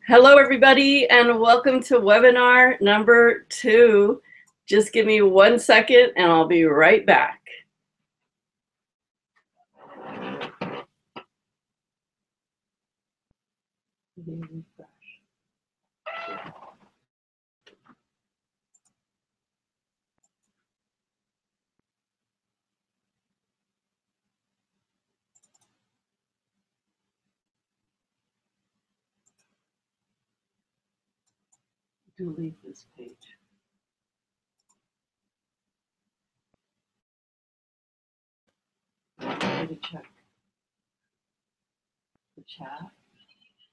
Hello, everybody, and welcome to webinar number 2. Just give me 1 second, and I'll be right back. Delete this page. I'm going to check the chat.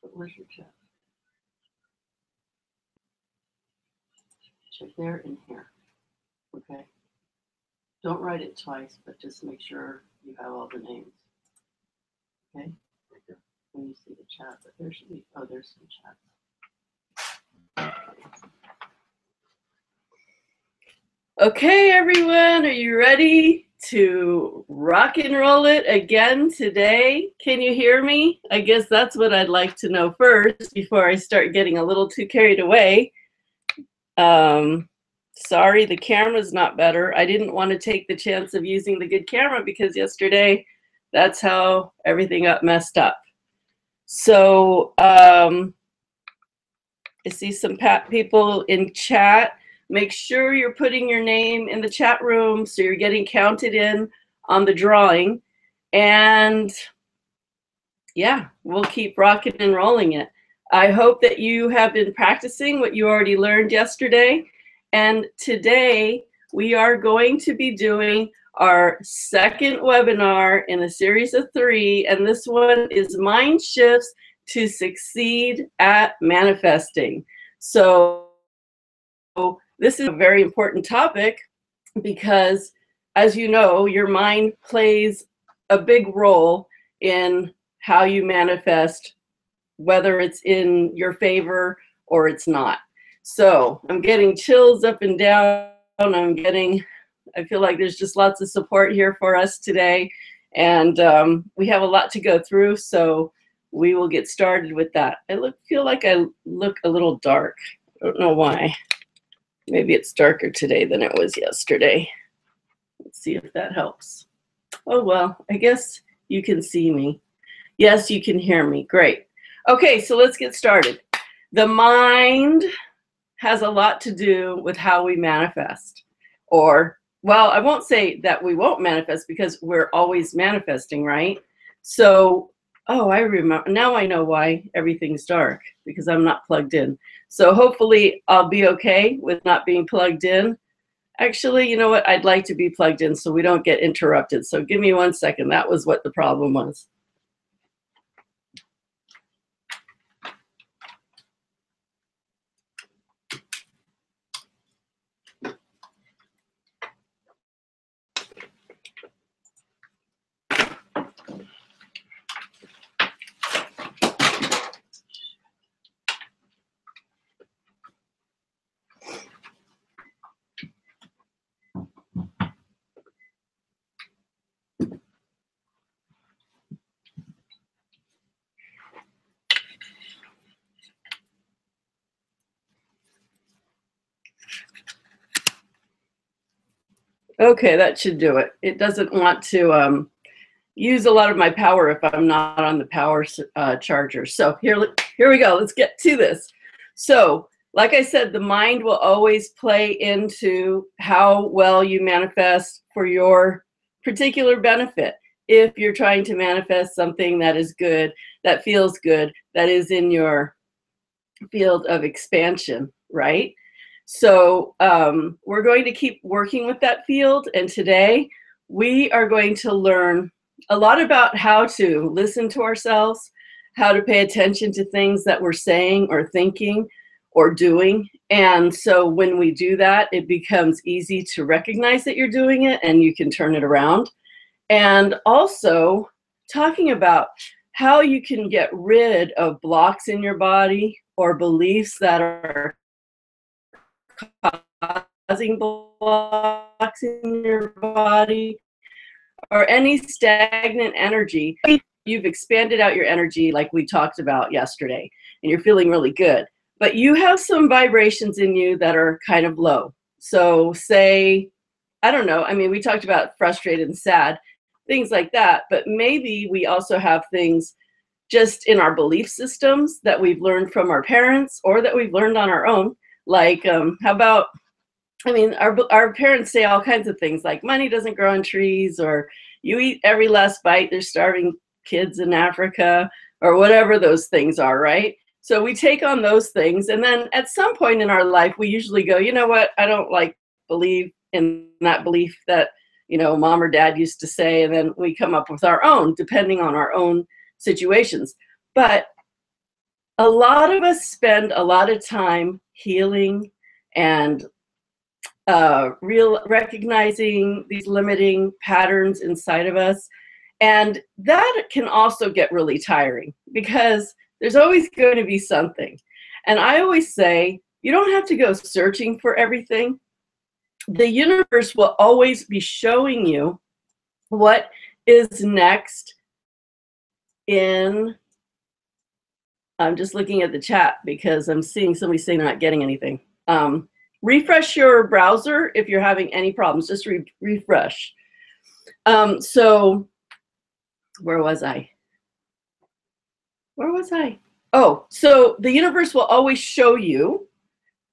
But where's your chat? Check there and here. Okay. Don't write it twice, but just make sure you have all the names. Okay. When you see the chat, but there should be. Oh, there's some chats. Okay, everyone, are you ready to rock and roll it again today? Can you hear me? I guess that's what I'd like to know first before I start getting a little too carried away. Sorry, the camera's not better. I didn't want to take the chance of using the good camera because yesterday that's how everything got messed up. So I see some people in chat. Make sure you're putting your name in the chat room so you're getting counted in on the drawing. And yeah, we'll keep rocking and rolling it. I hope that you have been practicing what you already learned yesterday. And today we are going to be doing our second webinar in a series of 3. And this one is Mind Shifts to Succeed at Manifesting. So this is a very important topic because, as you know, your mind plays a big role in how you manifest, whether it's in your favor or it's not. So I'm getting chills up and down. I feel like there's just lots of support here for us today. And we have a lot to go through, so we will get started with that. I feel like I look a little dark. I don't know why. Maybe it's darker today than it was yesterday. Let's see if that helps. Oh, well, I guess you can see me. Yes, you can hear me. Great. Okay, so let's get started. The mind has a lot to do with how we manifest. Or, well, I won't say that we won't manifest because we're always manifesting, right? So, oh, I remember. Now I know why everything's dark, because I'm not plugged in. So hopefully I'll be okay with not being plugged in. Actually, you know what? I'd like to be plugged in so we don't get interrupted. So give me 1 second. That was what the problem was. Okay, that should do it. It doesn't want to use a lot of my power if I'm not on the power charger. So here we go. Let's get to this. So, like I said, the mind will always play into how well you manifest for your particular benefit. If you're trying to manifest something that is good, that feels good, that is in your field of expansion, right? So we're going to keep working with that field. And today we are going to learn a lot about how to listen to ourselves, how to pay attention to things that we're saying or thinking or doing. And so when we do that, it becomes easy to recognize that you're doing it and you can turn it around. And also talking about how you can get rid of blocks in your body or beliefs that are causing blocks in your body or any stagnant energy. you've expanded out your energy like we talked about yesterday, and you're feeling really good. But you have some vibrations in you that are kind of low. So say, I don't know, I mean, we talked about frustrated and sad, things like that, but maybe we also have things just in our belief systems that we've learned from our parents or that we've learned on our own. Like, how about, I mean, our parents say all kinds of things like money doesn't grow on trees, or you eat every last bite, there's starving kids in Africa, or whatever those things are, right? So we take on those things, and then at some point in our life, we usually go, you know what, I don't like believe in that belief that, you know, mom or dad used to say, and then we come up with our own, depending on our own situations. But a lot of us spend a lot of time healing and recognizing these limiting patterns inside of us. And that can also get really tiring because there's always going to be something. And I always say, you don't have to go searching for everything. The universe will always be showing you what is next in, I'm just looking at the chat because I'm seeing somebody saying they're not getting anything. Refresh your browser if you're having any problems, just refresh. So where was I? Where was I? Oh, so the universe will always show you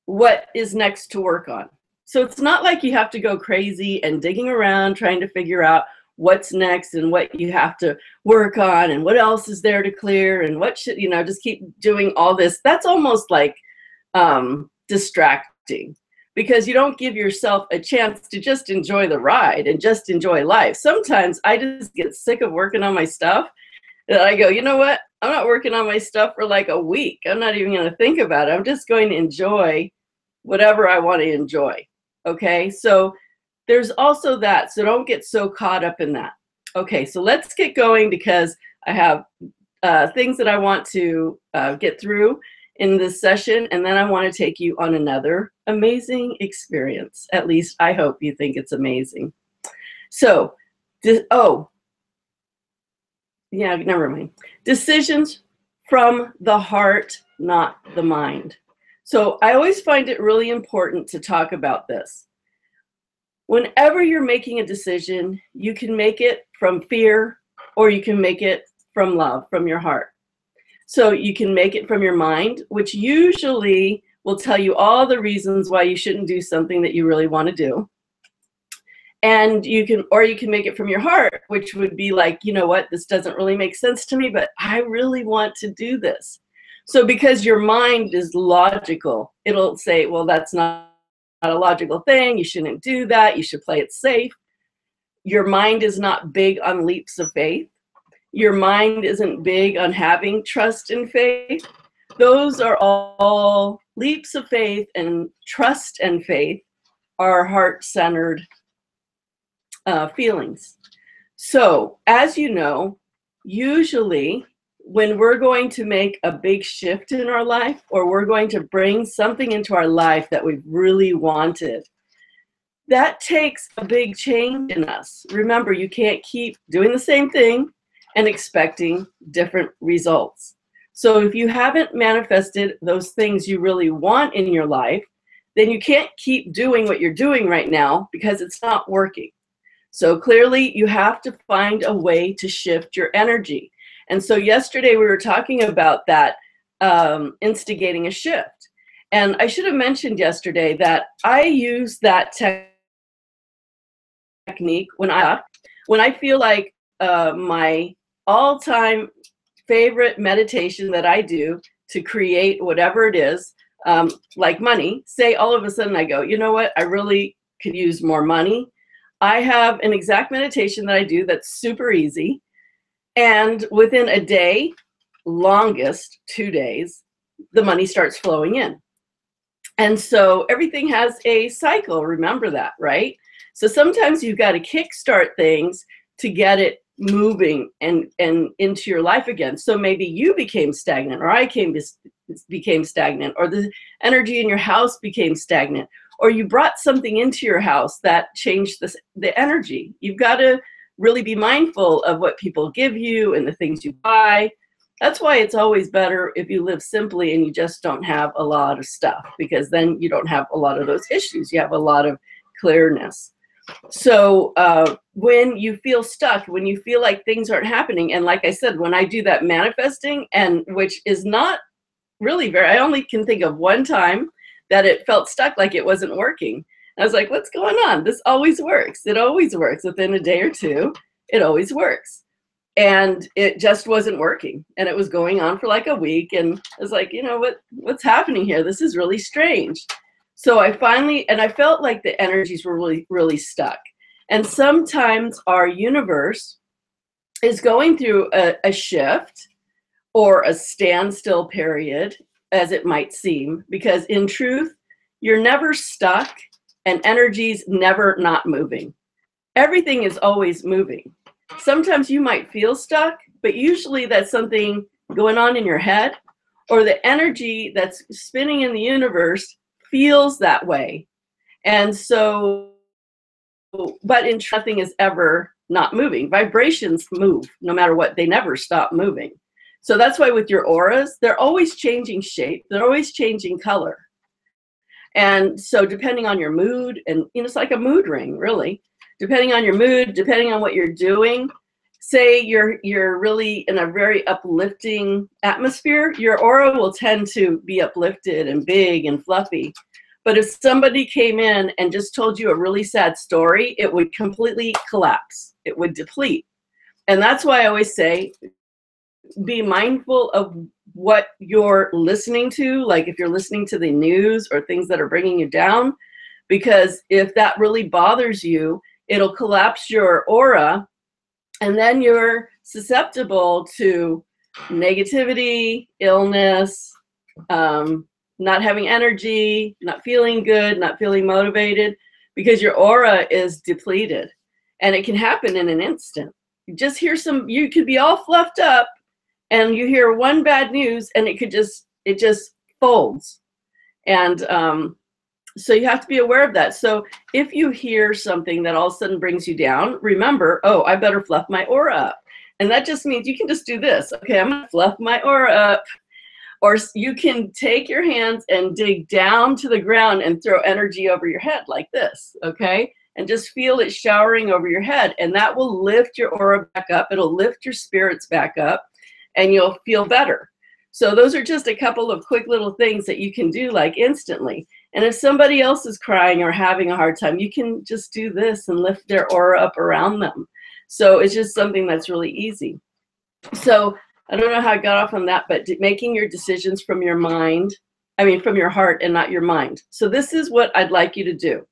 what is next to work on. So it's not like you have to go crazy and digging around trying to figure out what's next and what you have to work on and what else is there to clear and what should, you know, just keep doing all this. That's almost like distracting, because you don't give yourself a chance to just enjoy the ride and just enjoy life. Sometimes I just get sick of working on my stuff and I go, you know what? I'm not working on my stuff for like a week. I'm not even going to think about it. I'm just going to enjoy whatever I want to enjoy. Okay, so there's also that. So don't get so caught up in that. Okay, so let's get going because I have things that I want to get through in this session, and then I want to take you on another amazing experience. At least I hope you think it's amazing. So, oh, yeah, never mind. Decisions from the heart, not the mind. So I always find it really important to talk about this. Whenever you're making a decision, you can make it from fear or you can make it from love, from your heart. So you can make it from your mind, which usually will tell you all the reasons why you shouldn't do something that you really want to do. And you can, or you can make it from your heart, which would be like, you know what, this doesn't really make sense to me, but I really want to do this. So because your mind is logical, it'll say, well, that's not a logical thing. You shouldn't do that. You should play it safe. Your mind is not big on leaps of faith. Your mind isn't big on having trust and faith. Those are all leaps of faith, and trust and faith are heart-centered feelings. So as you know, usually when we're going to make a big shift in our life, or we're going to bring something into our life that we've really wanted, that takes a big change in us. Remember, you can't keep doing the same thing and expecting different results. So if you haven't manifested those things you really want in your life, then you can't keep doing what you're doing right now because it's not working. So clearly you have to find a way to shift your energy. And so yesterday we were talking about that, instigating a shift. And I should have mentioned yesterday that I use that technique when I feel like my all-time favorite meditation that I do to create whatever it is, like money. Say all of a sudden I go, you know what, I really could use more money. I have an exact meditation that I do that's super easy. And within a day, longest 2 days, the money starts flowing in. And so everything has a cycle. Remember that, right? So sometimes you've got to kickstart things to get it moving and into your life again. So maybe you became stagnant, or I became stagnant, or the energy in your house became stagnant, or you brought something into your house that changed the energy. You've got to really be mindful of what people give you and the things you buy. That's why it's always better if you live simply and you just don't have a lot of stuff, because then you don't have a lot of those issues. You have a lot of clearness. So when you feel stuck, when you feel like things aren't happening, and like I said, when I do that manifesting, and which is not really very, I only can think of one time that it felt stuck, like it wasn't working. I was like, what's going on? This always works. It always works. Within a day or two, it always works. And it just wasn't working. And it was going on for like a week. And I was like, you know, what's happening here? This is really strange. So I finally, and I felt like the energies were really, really stuck. And sometimes our universe is going through a shift or a standstill period, as it might seem, because in truth, you're never stuck and energy's never not moving. Everything is always moving. Sometimes you might feel stuck, but usually that's something going on in your head, or the energy that's spinning in the universe feels that way. And so, but in truth, nothing is ever not moving. Vibrations move no matter what. They never stop moving. So that's why with your auras, they're always changing shape. They're always changing color. And so depending on your mood, and you know, it's like a mood ring, really. Depending on your mood, depending on what you're doing, say you're really in a very uplifting atmosphere, your aura will tend to be uplifted and big and fluffy. But if somebody came in and just told you a really sad story, it would completely collapse. It would deplete. And that's why I always say, be mindful of what you're listening to, like if you're listening to the news or things that are bringing you down, because if that really bothers you, it'll collapse your aura, and then you're susceptible to negativity, illness, not having energy, not feeling good, not feeling motivated, because your aura is depleted. And it can happen in an instant. You just hear you could be all fluffed up, and you hear one bad news, and it just folds. And so you have to be aware of that. So if you hear something that all of a sudden brings you down, remember, oh, I better fluff my aura up. And that just means you can just do this. Okay, I'm gonna fluff my aura up. Or you can take your hands and dig down to the ground and throw energy over your head like this, okay? And just feel it showering over your head, and that will lift your aura back up. It'll lift your spirits back up, and you'll feel better. So those are just a couple of quick little things that you can do like instantly. And if somebody else is crying or having a hard time, you can just do this and lift their aura up around them. So it's just something that's really easy. So I don't know how I got off on that, but making your decisions from your mind, from your heart and not your mind. So this is what I'd like you to do.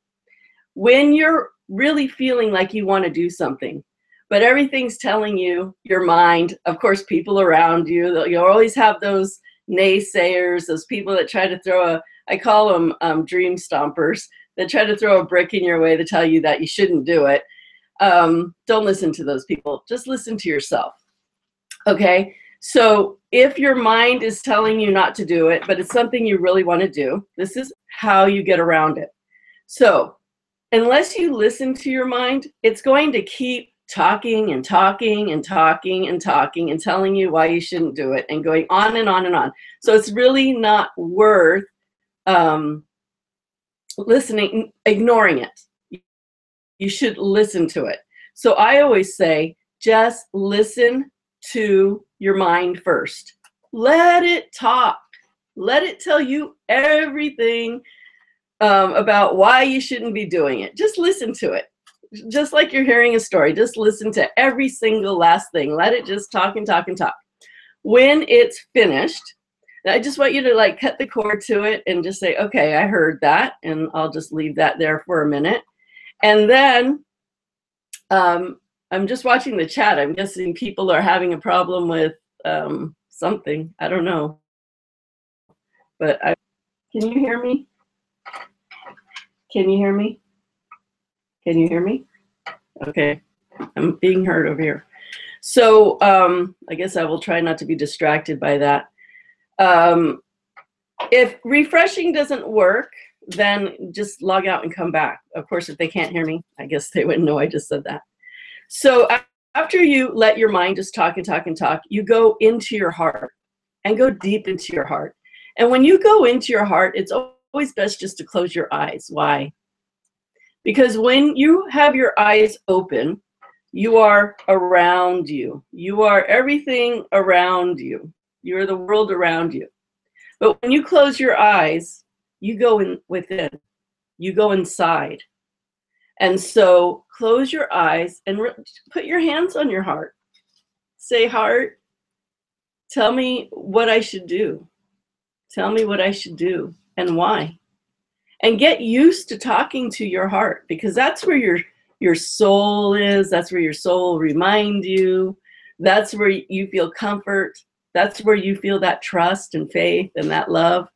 When you're really feeling like you want to do something, but everything's telling you, your mind, of course, people around you, you'll always have those naysayers, those people that try to throw I call them dream stompers, that try to throw a brick in your way to tell you that you shouldn't do it. Don't listen to those people. Just listen to yourself. Okay? So if your mind is telling you not to do it, but it's something you really want to do, this is how you get around it. So unless you listen to your mind, it's going to keep talking and talking and talking and talking and telling you why you shouldn't do it, and going on and on and on. So it's really not worth listening, ignoring it. You should listen to it. So I always say, just listen to your mind first. Let it talk. Let it tell you everything about why you shouldn't be doing it. Just listen to it. Just like you're hearing a story, just listen to every single last thing. Let it just talk and talk and talk. When it's finished, I just want you to like cut the cord to it and just say, okay, I heard that, and I'll just leave that there for a minute. And then I'm just watching the chat. I'm guessing people are having a problem with something. I don't know. But can you hear me? Can you hear me? Can you hear me? Okay, I'm being heard over here. So I guess I will try not to be distracted by that. If refreshing doesn't work, then just log out and come back. Of course, if they can't hear me, I guess they wouldn't know I just said that. So after you let your mind just talk and talk and talk, you go into your heart and go deep into your heart. And when you go into your heart, it's always best just to close your eyes. Why? Because when you have your eyes open, you are around you. You are everything around you. You are the world around you. But when you close your eyes, you go in within. You go inside. And so close your eyes and put your hands on your heart. Say, heart, tell me what I should do. Tell me what I should do and why. And get used to talking to your heart, because that's where your soul is. That's where your soul reminds you. That's where you feel comfort. That's where you feel that trust and faith and that love.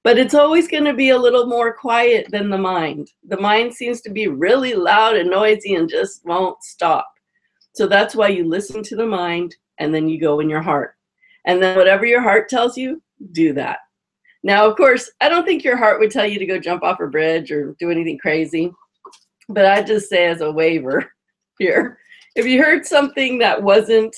But it's always going to be a little more quiet than the mind. The mind seems to be really loud and noisy and just won't stop. So that's why you listen to the mind and then you go in your heart. And then whatever your heart tells you, do that. Now, of course, I don't think your heart would tell you to go jump off a bridge or do anything crazy. But I just say as a waiver here, if you heard something that wasn't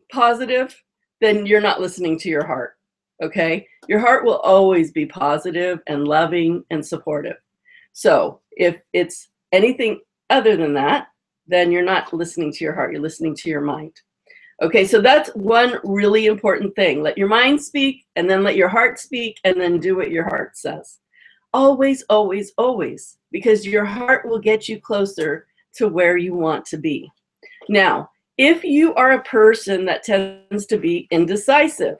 positive, then you're not listening to your heart. Okay? Your heart will always be positive and loving and supportive. So if it's anything other than that, then you're not listening to your heart. You're listening to your mind. Okay, so that's one really important thing. Let your mind speak, and then let your heart speak, and then do what your heart says. Always, always, always, because your heart will get you closer to where you want to be. Now, if you are a person that tends to be indecisive,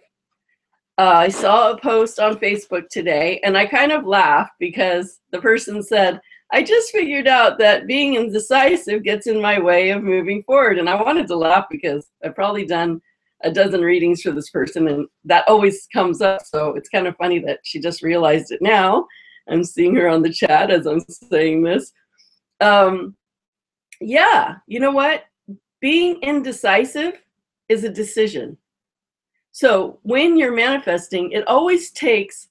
I saw a post on Facebook today, and I kind of laughed because the person said, I just figured out that being indecisive gets in my way of moving forward. And I wanted to laugh because I've probably done a dozen readings for this person, and that always comes up. So it's kind of funny that she just realized it now. I'm seeing her on the chat as I'm saying this. Yeah, you know what? Being indecisive is a decision. So when you're manifesting, it always takes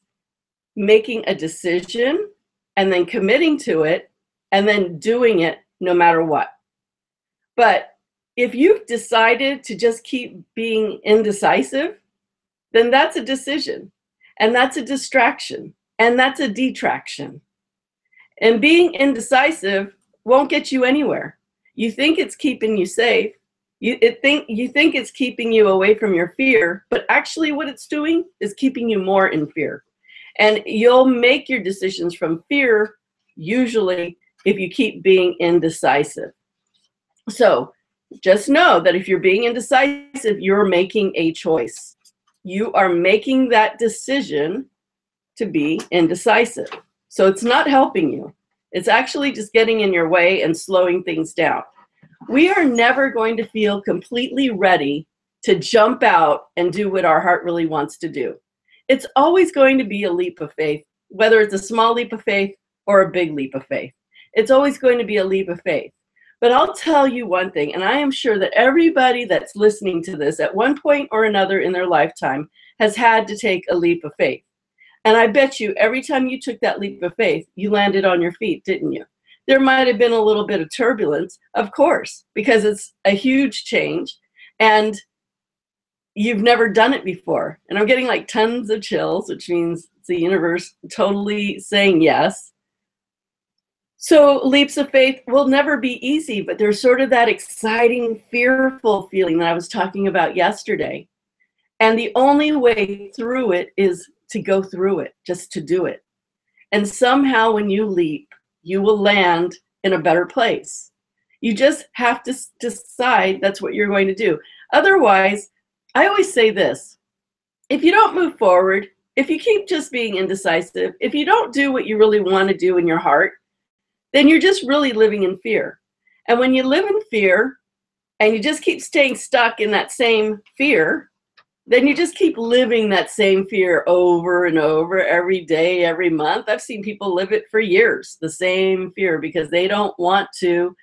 making a decision and then committing to it and then doing it no matter what. But if you've decided to just keep being indecisive, then that's a decision, and that's a distraction, and that's a detraction. And being indecisive won't get you anywhere. You think it's keeping you safe. You think it's keeping you away from your fear, but actually what it's doing is keeping you more in fear. And you'll make your decisions from fear, usually, if you keep being indecisive. So just know that if you're being indecisive, you're making a choice. You are making that decision to be indecisive. So it's not helping you. It's actually just getting in your way and slowing things down. We are never going to feel completely ready to jump out and do what our heart really wants to do. It's always going to be a leap of faith, whether it's a small leap of faith or a big leap of faith. It's always going to be a leap of faith. But I'll tell you one thing, and I am sure that everybody that's listening to this at one point or another in their lifetime has had to take a leap of faith. And I bet you every time you took that leap of faith, you landed on your feet, didn't you? There might have been a little bit of turbulence, of course, because it's a huge change and you've never done it before. And I'm getting like tons of chills, which means it's the universe totally saying yes. So leaps of faith will never be easy, but there's sort of that exciting, fearful feeling that I was talking about yesterday. And the only way through it is to go through it, just to do it. And somehow when you leap, you will land in a better place. You just have to decide that's what you're going to do. Otherwise, I always say this, if you don't move forward, if you keep just being indecisive, if you don't do what you really want to do in your heart, then you're just really living in fear. And when you live in fear and you just keep staying stuck in that same fear, then you just keep living that same fear over and over every day, every month. I've seen people live it for years, the same fear, because they don't want to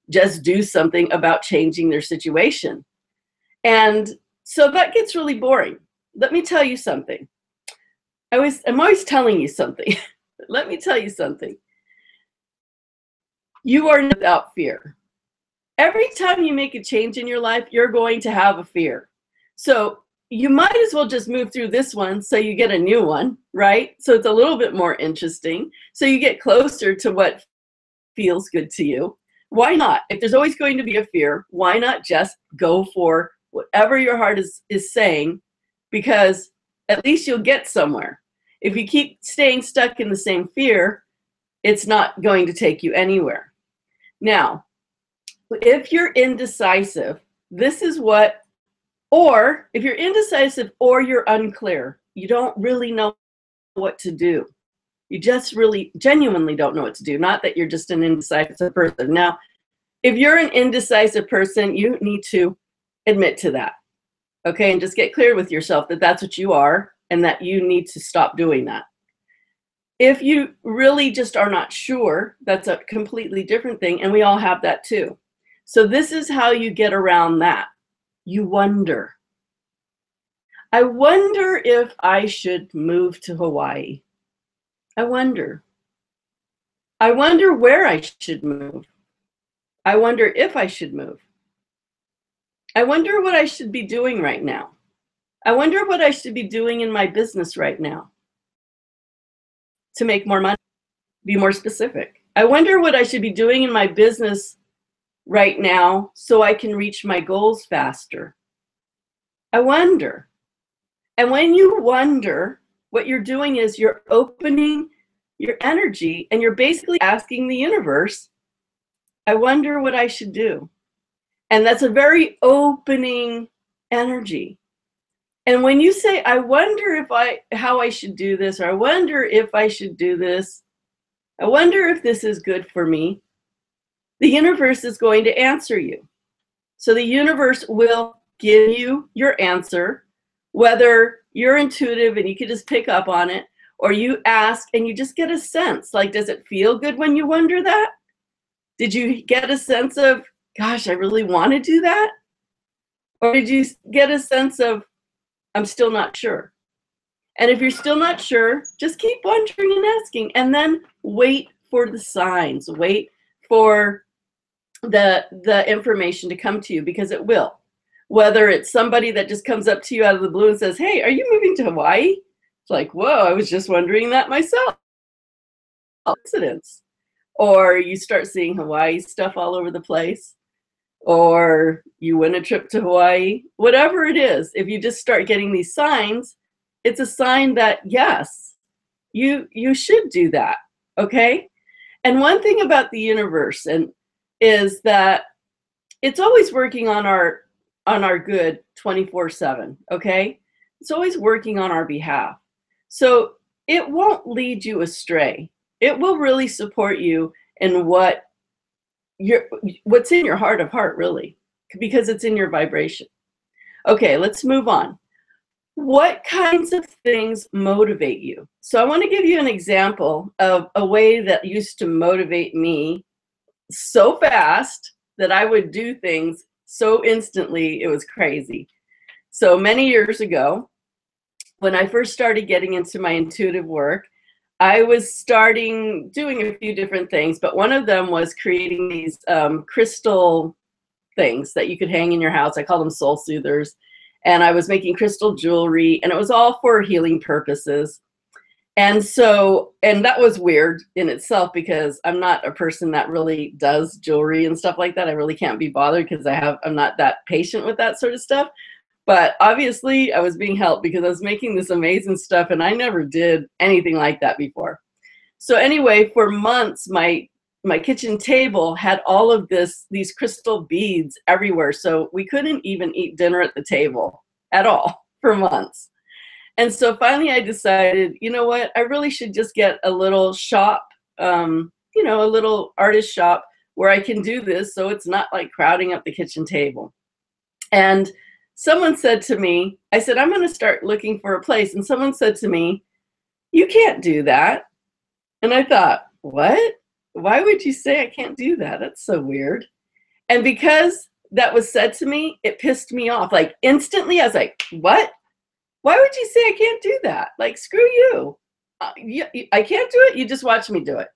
just do something about changing their situation. And so that gets really boring. Let me tell you something. I'm always telling you something. Let me tell you something. You are without fear. Every time you make a change in your life, you're going to have a fear. So you might as well just move through this one so you get a new one, right? So it's a little bit more interesting. So you get closer to what feels good to you. Why not? If there's always going to be a fear, why not just go for whatever your heart is saying? Because at least you'll get somewhere. If you keep staying stuck in the same fear, it's not going to take you anywhere. Now, if you're indecisive, this is what, or if you're indecisive or you're unclear, you don't really know what to do. You just really genuinely don't know what to do. Not that you're just an indecisive person. Now, if you're an indecisive person, you need to admit to that, okay? And just get clear with yourself that that's what you are and that you need to stop doing that. If you really just are not sure, that's a completely different thing, and we all have that too. So this is how you get around that. You wonder. I wonder if I should move to Hawaii. I wonder. I wonder where I should move. I wonder if I should move. I wonder what I should be doing right now. I wonder what I should be doing in my business right now to make more money. Be more specific. I wonder what I should be doing in my business right now so I can reach my goals faster. I wonder. And when you wonder, what you're doing is you're opening your energy and you're basically asking the universe, I wonder what I should do. And that's a very opening energy. And when you say, I wonder how I should do this, or I wonder if I should do this, I wonder if this is good for me, the universe is going to answer you. So the universe will give you your answer, whether you're intuitive and you can just pick up on it, or you ask and you just get a sense, like, does it feel good when you wonder that? Did you get a sense of, gosh, I really want to do that? Or did you get a sense of, I'm still not sure? And if you're still not sure, just keep wondering and asking, and then wait for the signs, wait for the information to come to you, because it will. Whether it's somebody that just comes up to you out of the blue and says, hey, are you moving to Hawaii? It's like, whoa, I was just wondering that myself. Coincidence. Or you start seeing Hawaii stuff all over the place, or you win a trip to Hawaii, whatever it is. If you just start getting these signs, it's a sign that, yes, you should do that, okay? And one thing about the universe is that it's always working on our good 24/7, okay? It's always working on our behalf. So it won't lead you astray. It will really support you in what's in your heart of heart, really, because it's in your vibration. Okay, let's move on. What kinds of things motivate you? So I want to give you an example of a way that used to motivate me so fast that I would do things so instantly, it was crazy. So many years ago, when I first started getting into my intuitive work, I was doing a few different things, but one of them was creating these crystal things that you could hang in your house. I call them soul soothers. And I was making crystal jewelry, and it was all for healing purposes. And that was weird in itself, because I'm not a person that really does jewelry and stuff like that. I really can't be bothered because I'm not that patient with that sort of stuff. But obviously I was being helped because I was making this amazing stuff, and I never did anything like that before. So anyway, for months, my kitchen table had all of these crystal beads everywhere. So we couldn't even eat dinner at the table at all for months. And so finally I decided, you know what, I really should just get a little shop, a little artist shop where I can do this so it's not like crowding up the kitchen table. And someone said to me, I said, I'm going to start looking for a place. And someone said to me, you can't do that. And I thought, what? Why would you say I can't do that? That's so weird. And because that was said to me, it pissed me off. Like instantly, I was like, what? Why would you say I can't do that? Like, screw you. I can't do it. You just watch me do it.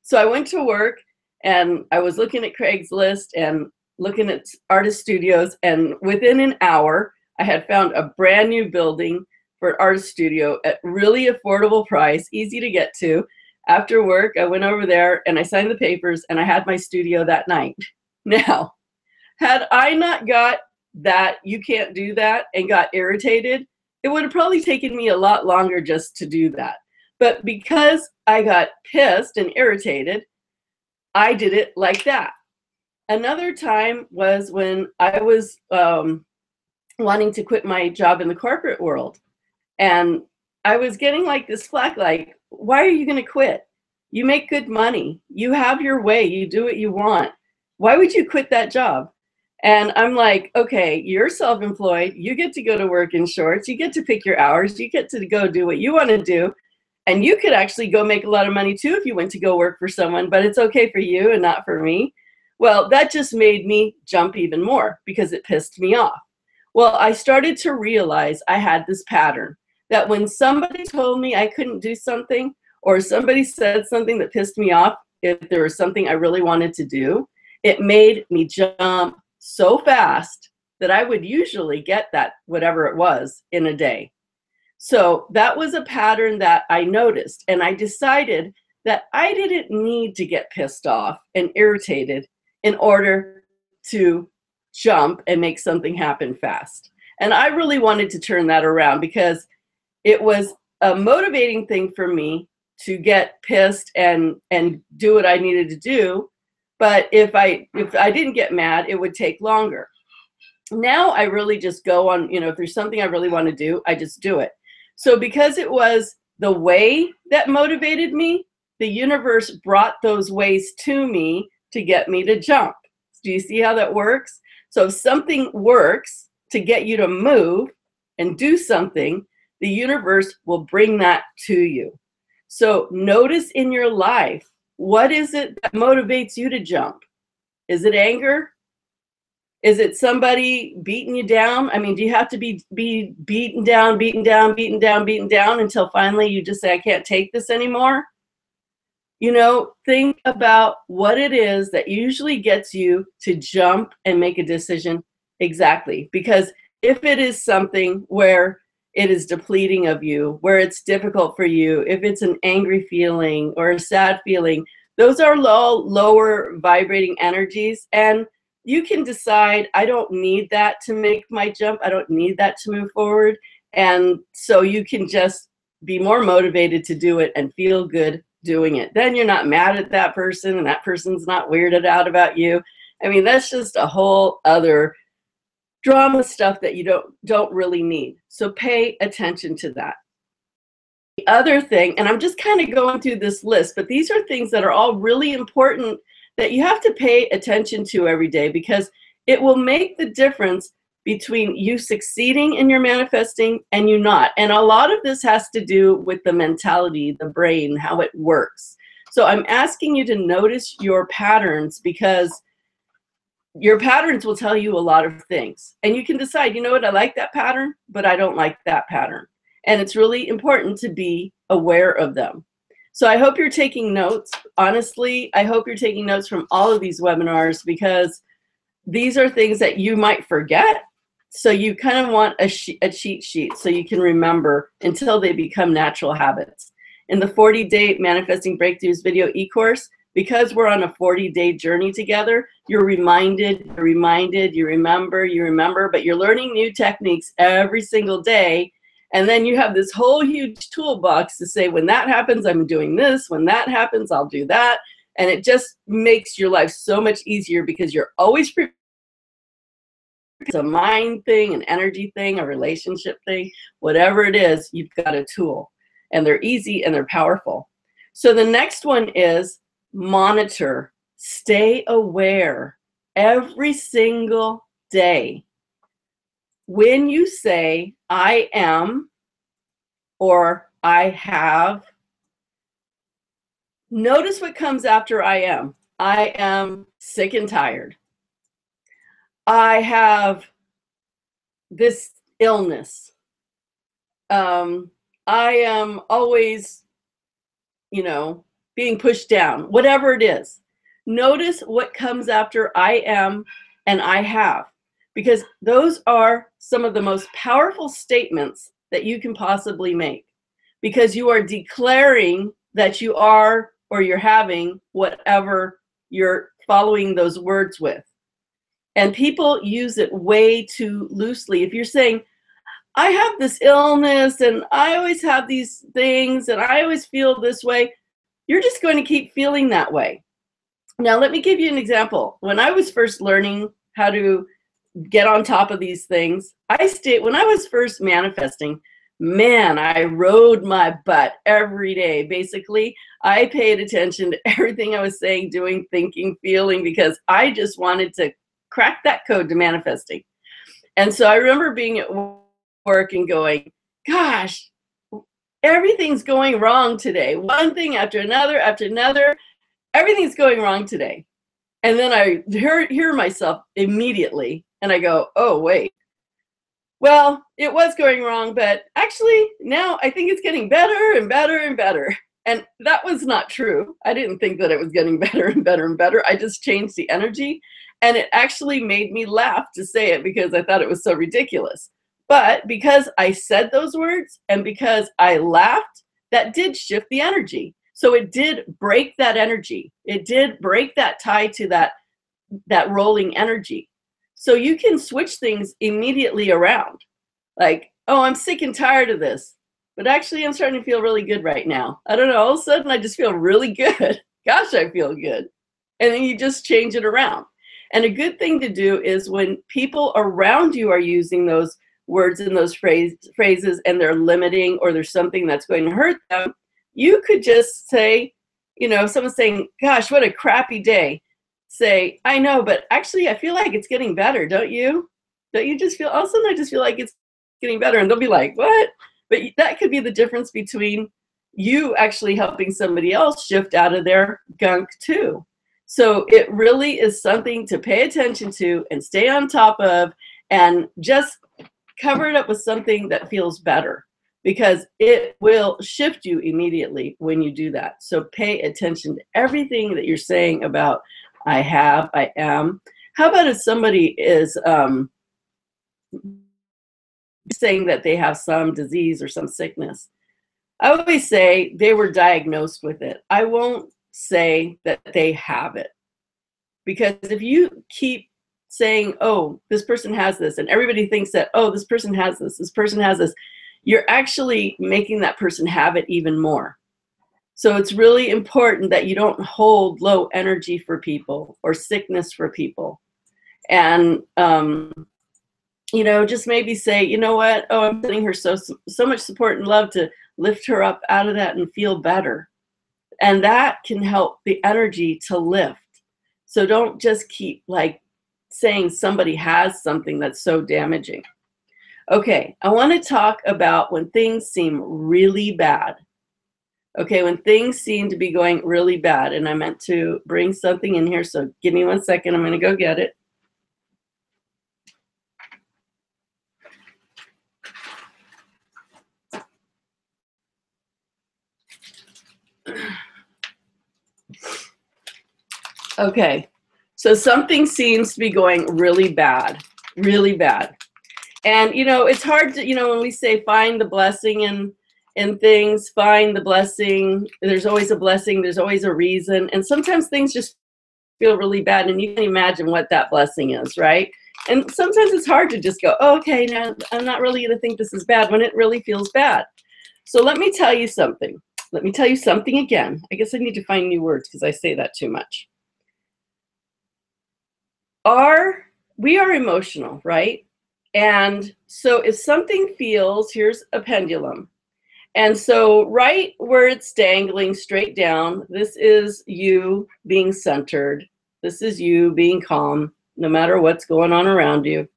So I went to work And I was looking at Craigslist and looking at artist studios, and within an hour, I had found a brand new building for an artist studio at really affordable price, easy to get to. After work, I went over there and I signed the papers and I had my studio that night. Now, had I not got that you can't do that and got irritated, it would have probably taken me a lot longer just to do that. But because I got pissed and irritated, I did it like that. Another time was when I was wanting to quit my job in the corporate world. And I was getting like this flack, like, why are you going to quit? You make good money. You have your way. You do what you want. Why would you quit that job? And I'm like, okay, you're self-employed. You get to go to work in shorts. You get to pick your hours. You get to go do what you want to do. And you could actually go make a lot of money too if you went to go work for someone, but it's okay for you and not for me. Well, that just made me jump even more because it pissed me off. Well, I started to realize I had this pattern that when somebody told me I couldn't do something, or somebody said something that pissed me off, if there was something I really wanted to do, it made me jump so fast that I would usually get that, whatever it was, in a day. So that was a pattern that I noticed, and I decided that I didn't need to get pissed off and irritated in order to jump and make something happen fast. And I really wanted to turn that around because it was a motivating thing for me to get pissed and do what I needed to do. But if I didn't get mad, it would take longer. Now I really just go on, if there's something I really want to do, I just do it. So because it was the way that motivated me, the universe brought those ways to me to get me to jump. Do you see how that works? So if something works to get you to move and do something, the universe will bring that to you. So notice in your life, what is it that motivates you to jump? Is it anger? Is it somebody beating you down? I mean, do you have to be beaten down until finally you just say, I can't take this anymore? Think about what it is that usually gets you to jump and make a decision exactly. Because if it is something where it is depleting of you, where it's difficult for you, if it's an angry feeling or a sad feeling, those are lower vibrating energies. And you can decide, I don't need that to make my jump. I don't need that to move forward. And so you can just be more motivated to do it and feel good doing it. Then you're not mad at that person and that person's not weirded out about you. I mean, that's just a whole other drama stuff that you don't really need. So pay attention to that. The other thing, and I'm just kind of going through this list, but these are things that are all really important that you have to pay attention to every day, because it will make the difference between you succeeding in your manifesting and you not. And a lot of this has to do with the mentality, the brain, how it works. So I'm asking you to notice your patterns, because your patterns will tell you a lot of things. And you can decide, you know what, I like that pattern, but I don't like that pattern. And it's really important to be aware of them. So I hope you're taking notes. Honestly, I hope you're taking notes from all of these webinars, because these are things that you might forget. So you kind of want a cheat sheet so you can remember until they become natural habits. In the 40-day Manifesting Breakthroughs video e-course, because we're on a 40-day journey together, you're reminded, you remember, but you're learning new techniques every single day. And then you have this whole huge toolbox to say, when that happens, I'm doing this. When that happens, I'll do that. And it just makes your life so much easier, because you're always prepared. It's a mind thing, an energy thing, a relationship thing, whatever it is, you've got a tool. And they're easy and they're powerful. So the next one is monitor. Stay aware every single day. When you say, I am, or I have, notice what comes after I am. I am sick and tired. I have this illness. I am always, being pushed down, whatever it is. notice what comes after I am and I have, because those are some of the most powerful statements that you can possibly make, because you are declaring that you are or you're having whatever you're following those words with. And people use it way too loosely. If you're saying, I have this illness and I always have these things and I always feel this way, you're just going to keep feeling that way. Now, let me give you an example. When I was first learning how to get on top of these things, when I was first manifesting, man, I rode my butt every day. Basically, I paid attention to everything I was saying, doing, thinking, feeling, because I just wanted to crack that code to manifesting. And so I remember being at work and going, gosh, everything's going wrong today. One thing after another, everything's going wrong today. And then I hear myself immediately and I go, oh, wait. Well, it was going wrong, but actually now I think it's getting better and better and better. And that was not true. I didn't think that it was getting better and better and better. I just changed the energy. And it actually made me laugh to say it because I thought it was so ridiculous. But because I said those words and because I laughed, that did shift the energy. So it did break that energy. It did break that tie to that rolling energy. So you can switch things immediately around. Like, oh, I'm sick and tired of this. But actually, I'm starting to feel really good right now. I don't know, all of a sudden, I just feel really good. Gosh, I feel good. And then you just change it around. And a good thing to do is when people around you are using those words and those phrases and they're limiting or there's something that's going to hurt them, you could just say, you know, someone's saying, gosh, what a crappy day. Say, I know, but actually I feel like it's getting better, don't you? Don't you just feel, all of a sudden I just feel like it's getting better. And they'll be like, what? But that could be the difference between you actually helping somebody else shift out of their gunk too. So it really is something to pay attention to and stay on top of and just cover it up with something that feels better, because it will shift you immediately when you do that. So pay attention to everything that you're saying about I have, I am. How about if somebody is saying that they have some disease or some sickness? I always say they were diagnosed with it. I won't say that they have it. Because if you keep saying, oh, this person has this, and everybody thinks that, oh, this person has this person has this, you're actually making that person have it even more. So it's really important that you don't hold low energy for people or sickness for people. And, you know, just maybe say, you know what, oh, I'm sending her so much support and love to lift her up out of that and feel better. And that can help the energy to lift. So don't just keep like saying somebody has something that's so damaging. Okay, I want to talk about when things seem really bad. Okay, when things seem to be going really bad, and I meant to bring something in here, so give me 1 second, I'm going to go get it. Okay, so something seems to be going really bad, really bad. And, you know, it's hard to, you know, when we say find the blessing in things, find the blessing, there's always a blessing, there's always a reason. And sometimes things just feel really bad and you can imagine what that blessing is, right? And sometimes it's hard to just go, oh, okay, now I'm not really going to think this is bad when it really feels bad. So let me tell you something. Let me tell you something again. I guess I need to find new words because I say that too much. We are emotional, right? And so if something feels, here's a pendulum. And so right where it's dangling straight down, this is you being centered. This is you being calm, no matter what's going on around you.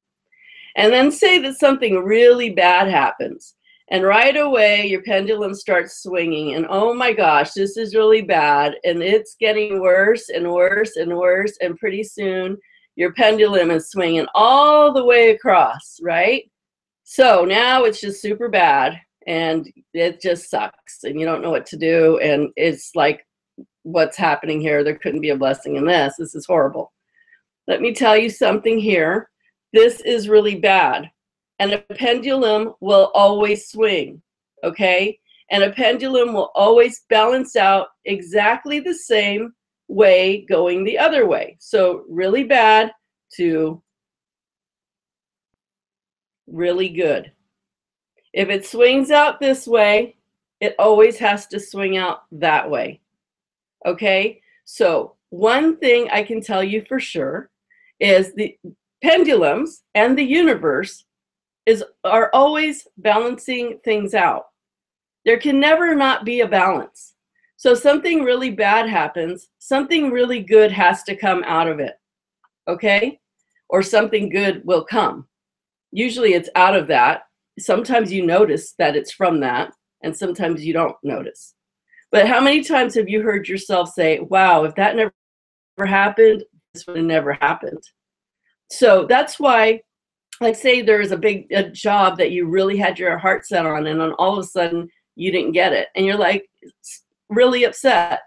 And then say that something really bad happens. And right away, your pendulum starts swinging. And oh my gosh, this is really bad. And it's getting worse and worse and worse. And pretty soon, your pendulum is swinging all the way across, right? So now it's just super bad and it just sucks and you don't know what to do. And it's like what's happening here? There couldn't be a blessing in this. This is horrible. Let me tell you something here. This is really bad. And a pendulum will always swing, okay? And a pendulum will always balance out exactly the same way going the other way. So really bad to really good. If it swings out this way, it always has to swing out that way. Okay? So one thing I can tell you for sure is the pendulums and the universe are always balancing things out. There can never not be a balance. So something really bad happens, something really good has to come out of it. Okay? Or something good will come. Usually it's out of that. Sometimes you notice that it's from that, and sometimes you don't notice. But how many times have you heard yourself say, wow, if that never happened, this would have never happened? So that's why, like, say there's a job that you really had your heart set on, and then all of a sudden you didn't get it, and you're like really upset.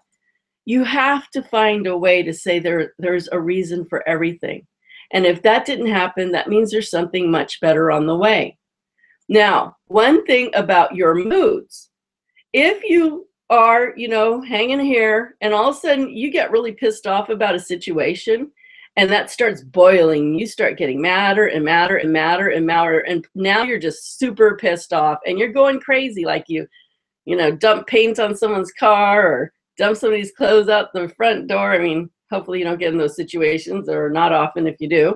You have to find a way to say there's a reason for everything. And if that didn't happen, that means there's something much better on the way. Now, one thing about your moods, if you are, hanging here and all of a sudden you get really pissed off about a situation and that starts boiling, you start getting madder and madder and madder and madder. And now you're just super pissed off and you're going crazy, like you dump paint on someone's car or dump somebody's clothes out the front door. I mean, hopefully you don't get in those situations, or not often if you do,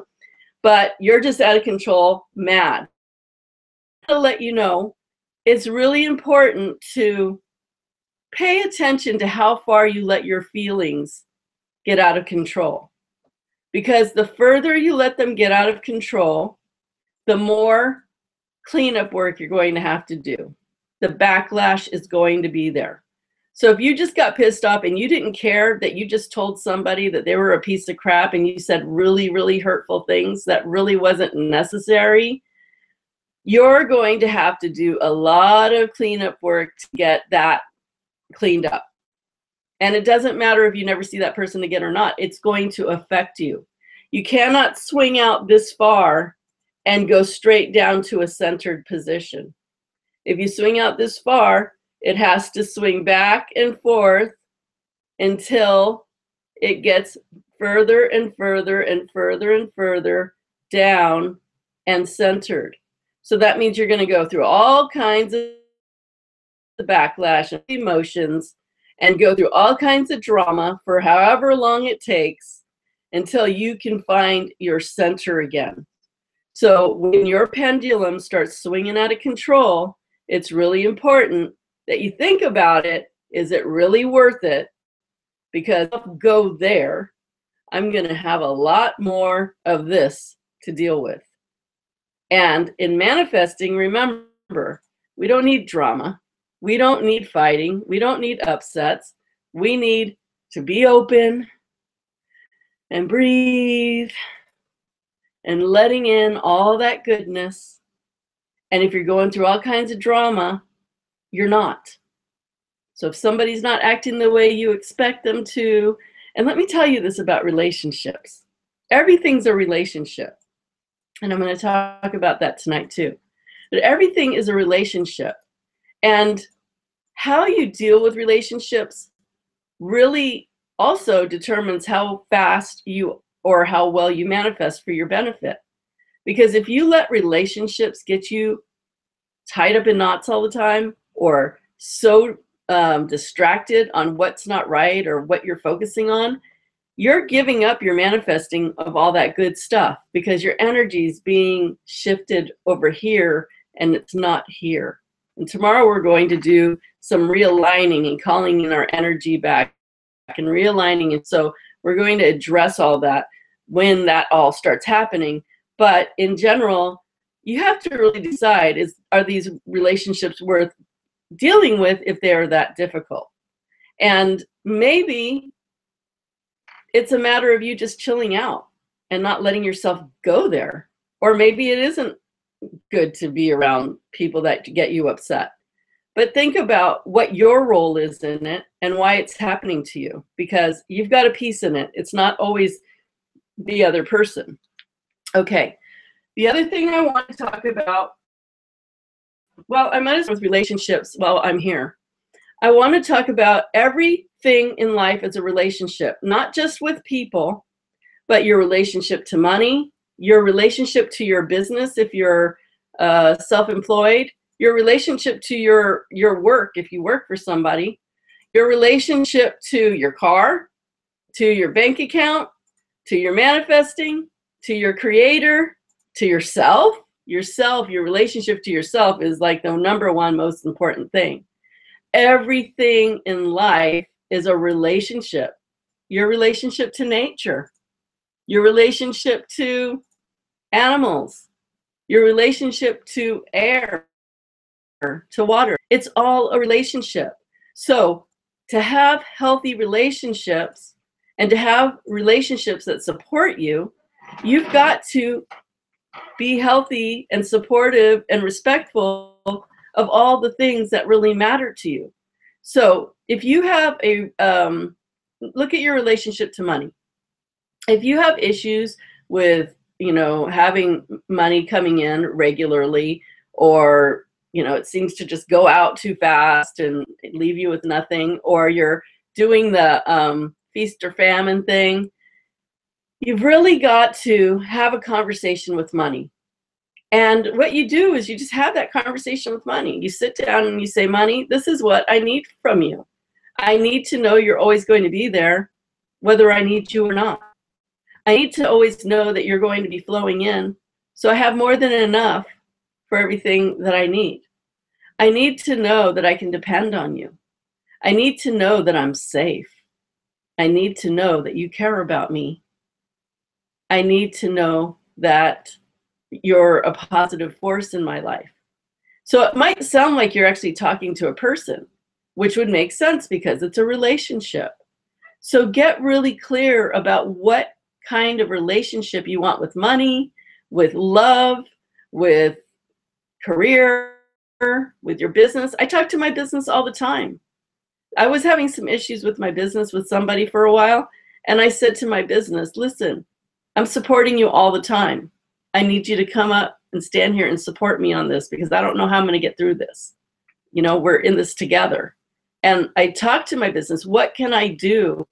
but you're just out of control, mad. To let you know, it's really important to pay attention to how far you let your feelings get out of control. Because the further you let them get out of control, the more cleanup work you're going to have to do. The backlash is going to be there. So if you just got pissed off and you didn't care that you just told somebody that they were a piece of crap and you said really, really hurtful things that really wasn't necessary, you're going to have to do a lot of cleanup work to get that cleaned up. And it doesn't matter if you never see that person again or not. It's going to affect you. You cannot swing out this far and go straight down to a centered position. If you swing out this far, it has to swing back and forth until it gets further and further and further and further down and centered. So that means you're going to go through all kinds of backlash and emotions and go through all kinds of drama for however long it takes until you can find your center again. So when your pendulum starts swinging out of control, it's really important that you think about it. Is it really worth it? Because if I go there, I'm going to have a lot more of this to deal with. And in manifesting, remember, we don't need drama. We don't need fighting. We don't need upsets. We need to be open and breathe and letting in all that goodness. And if you're going through all kinds of drama, you're not. So if somebody's not acting the way you expect them to, and let me tell you this about relationships. Everything's a relationship. And I'm going to talk about that tonight too. But everything is a relationship. And how you deal with relationships really also determines how fast you or how well you manifest for your benefit. Because if you let relationships get you tied up in knots all the time, or so distracted on what's not right or what you're focusing on, you're giving up your manifesting of all that good stuff because your energy is being shifted over here and it's not here. And tomorrow we're going to do some realigning and calling in our energy back and realigning. And so we're going to address all that when that all starts happening. But in general, you have to really decide, are these relationships worth dealing with if they are that difficult? And maybe it's a matter of you just chilling out and not letting yourself go there. Or maybe it isn't good to be around people that get you upset. But think about what your role is in it and why it's happening to you, because you've got a piece in it. It's not always the other person. Okay. The other thing I want to talk about, well, I might as well with relationships while I'm here. I want to talk about everything in life as a relationship, not just with people, but your relationship to money, your relationship to your business if you're self-employed, your relationship to your work if you work for somebody, your relationship to your car, to your bank account, to your manifesting, to your creator, to yourself. Your relationship to yourself is like the number one most important thing. Everything in life is a relationship. Your relationship to nature, your relationship to animals, your relationship to air, to water. It's all a relationship. So to have healthy relationships and to have relationships that support you, you've got to be healthy and supportive and respectful of all the things that really matter to you. So if you have a, look at your relationship to money. If you have issues with, having money coming in regularly, or, it seems to just go out too fast and leave you with nothing, or you're doing the feast or famine thing, you've really got to have a conversation with money. And what you do is you just have that conversation with money. You sit down and you say, money, this is what I need from you. I need to know you're always going to be there, whether I need you or not. I need to always know that you're going to be flowing in, so I have more than enough for everything that I need. I need to know that I can depend on you. I need to know that I'm safe. I need to know that you care about me. I need to know that you're a positive force in my life. So it might sound like you're actually talking to a person, which would make sense because it's a relationship. So get really clear about what kind of relationship you want with money, with love, with career, with your business. I talk to my business all the time. I was having some issues with my business with somebody for a while, and I said to my business, listen, I'm supporting you all the time. I need you to come up and stand here and support me on this, because I don't know how I'm going to get through this. We're in this together. And I talked to my business, what can I do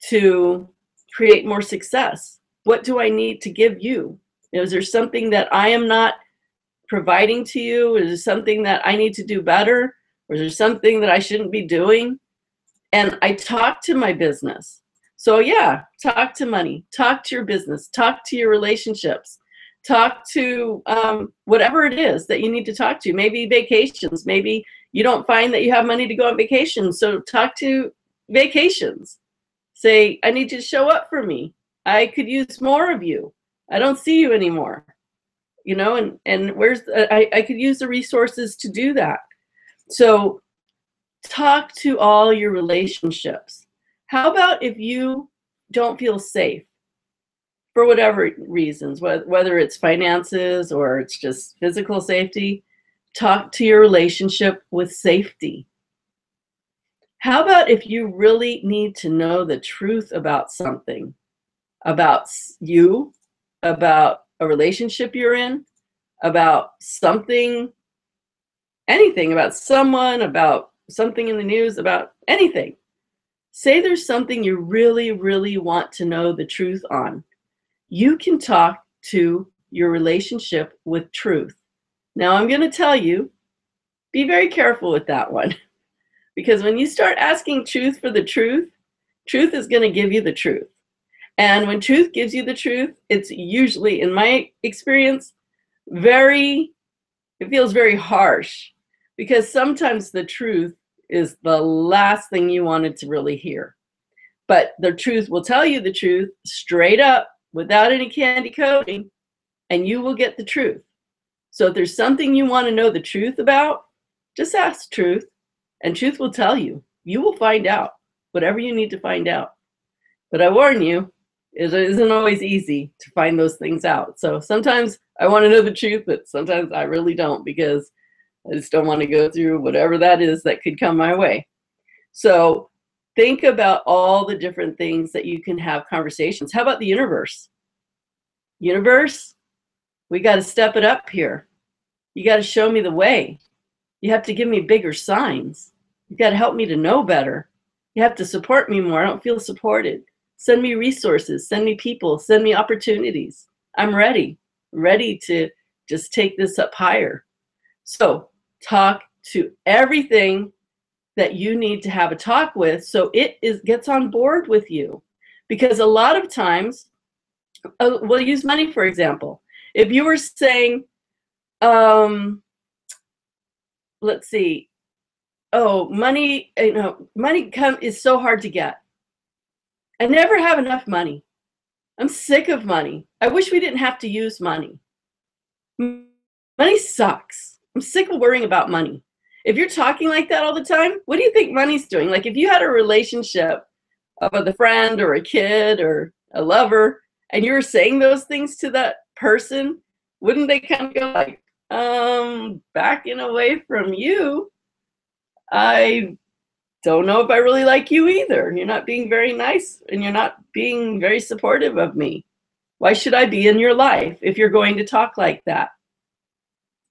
to create more success? What do I need to give you? Is there something that I am not providing to you? Is there something that I need to do better? Or is there something that I shouldn't be doing? And I talk to my business. So yeah, talk to money, talk to your business, talk to your relationships, talk to whatever it is that you need to talk to. Maybe vacations. Maybe you don't find that you have money to go on vacation. So talk to vacations. Say, I need you to show up for me. I could use more of you. I don't see you anymore. And where's I could use the resources to do that. So talk to all your relationships. How about if you don't feel safe for whatever reasons, whether it's finances or it's just physical safety, talk to your relationship with safety. How about if you really need to know the truth about something, about you, about a relationship you're in, about something, anything, about someone, about something in the news, about anything. Say there's something you really, really want to know the truth on. You can talk to your relationship with truth. Now I'm going to tell you, be very careful with that one. Because when you start asking truth for the truth, truth is going to give you the truth. And when truth gives you the truth, it's usually, in my experience, it feels very harsh, because sometimes the truth is the last thing you wanted to really hear. But the truth will tell you the truth straight up without any candy coating, and you will get the truth. So if there's something you want to know the truth about, just ask truth, and truth will tell you. You will find out whatever you need to find out. But I warn you, it isn't always easy to find those things out. So sometimes I want to know the truth, but sometimes I really don't, because I just don't want to go through whatever that is that could come my way. So think about all the different things that you can have conversations. How about the universe? Universe, we got to step it up here. You got to show me the way. You have to give me bigger signs. You got to help me to know better. You have to support me more. I don't feel supported. Send me resources, send me people, send me opportunities. I'm ready to just take this up higher. So talk to everything that you need to have a talk with so it gets on board with you. Because a lot of times, we'll use money, for example. If you were saying, let's see, oh, money, money is so hard to get. I never have enough money. I'm sick of money. I wish we didn't have to use money. Money sucks. I'm sick of worrying about money. If you're talking like that all the time, what do you think money's doing? Like if you had a relationship with a friend or a kid or a lover, and you were saying those things to that person, wouldn't they kind of go like, backing away from you? I don't know if I really like you either. You're not being very nice and you're not being very supportive of me. Why should I be in your life if you're going to talk like that?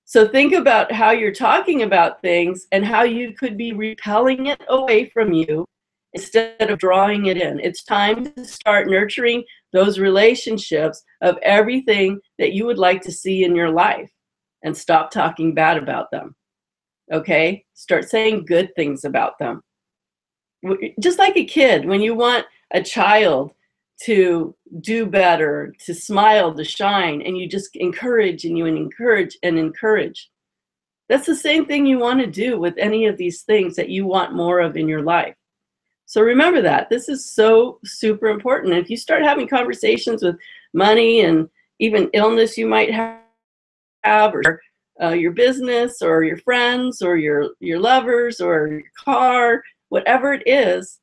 So think about how you're talking about things and how you could be repelling it away from you instead of drawing it in. It's time to start nurturing those relationships of everything that you would like to see in your life and stop talking bad about them. Okay? Start saying good things about them. Just like a kid, when you want a child to do better, to smile, to shine, and you just encourage and you encourage and encourage. That's the same thing you want to do with any of these things that you want more of in your life. So remember that. This is so super important. If you start having conversations with money and even illness you might have, or your business or your friends or your lovers or your car, whatever it is,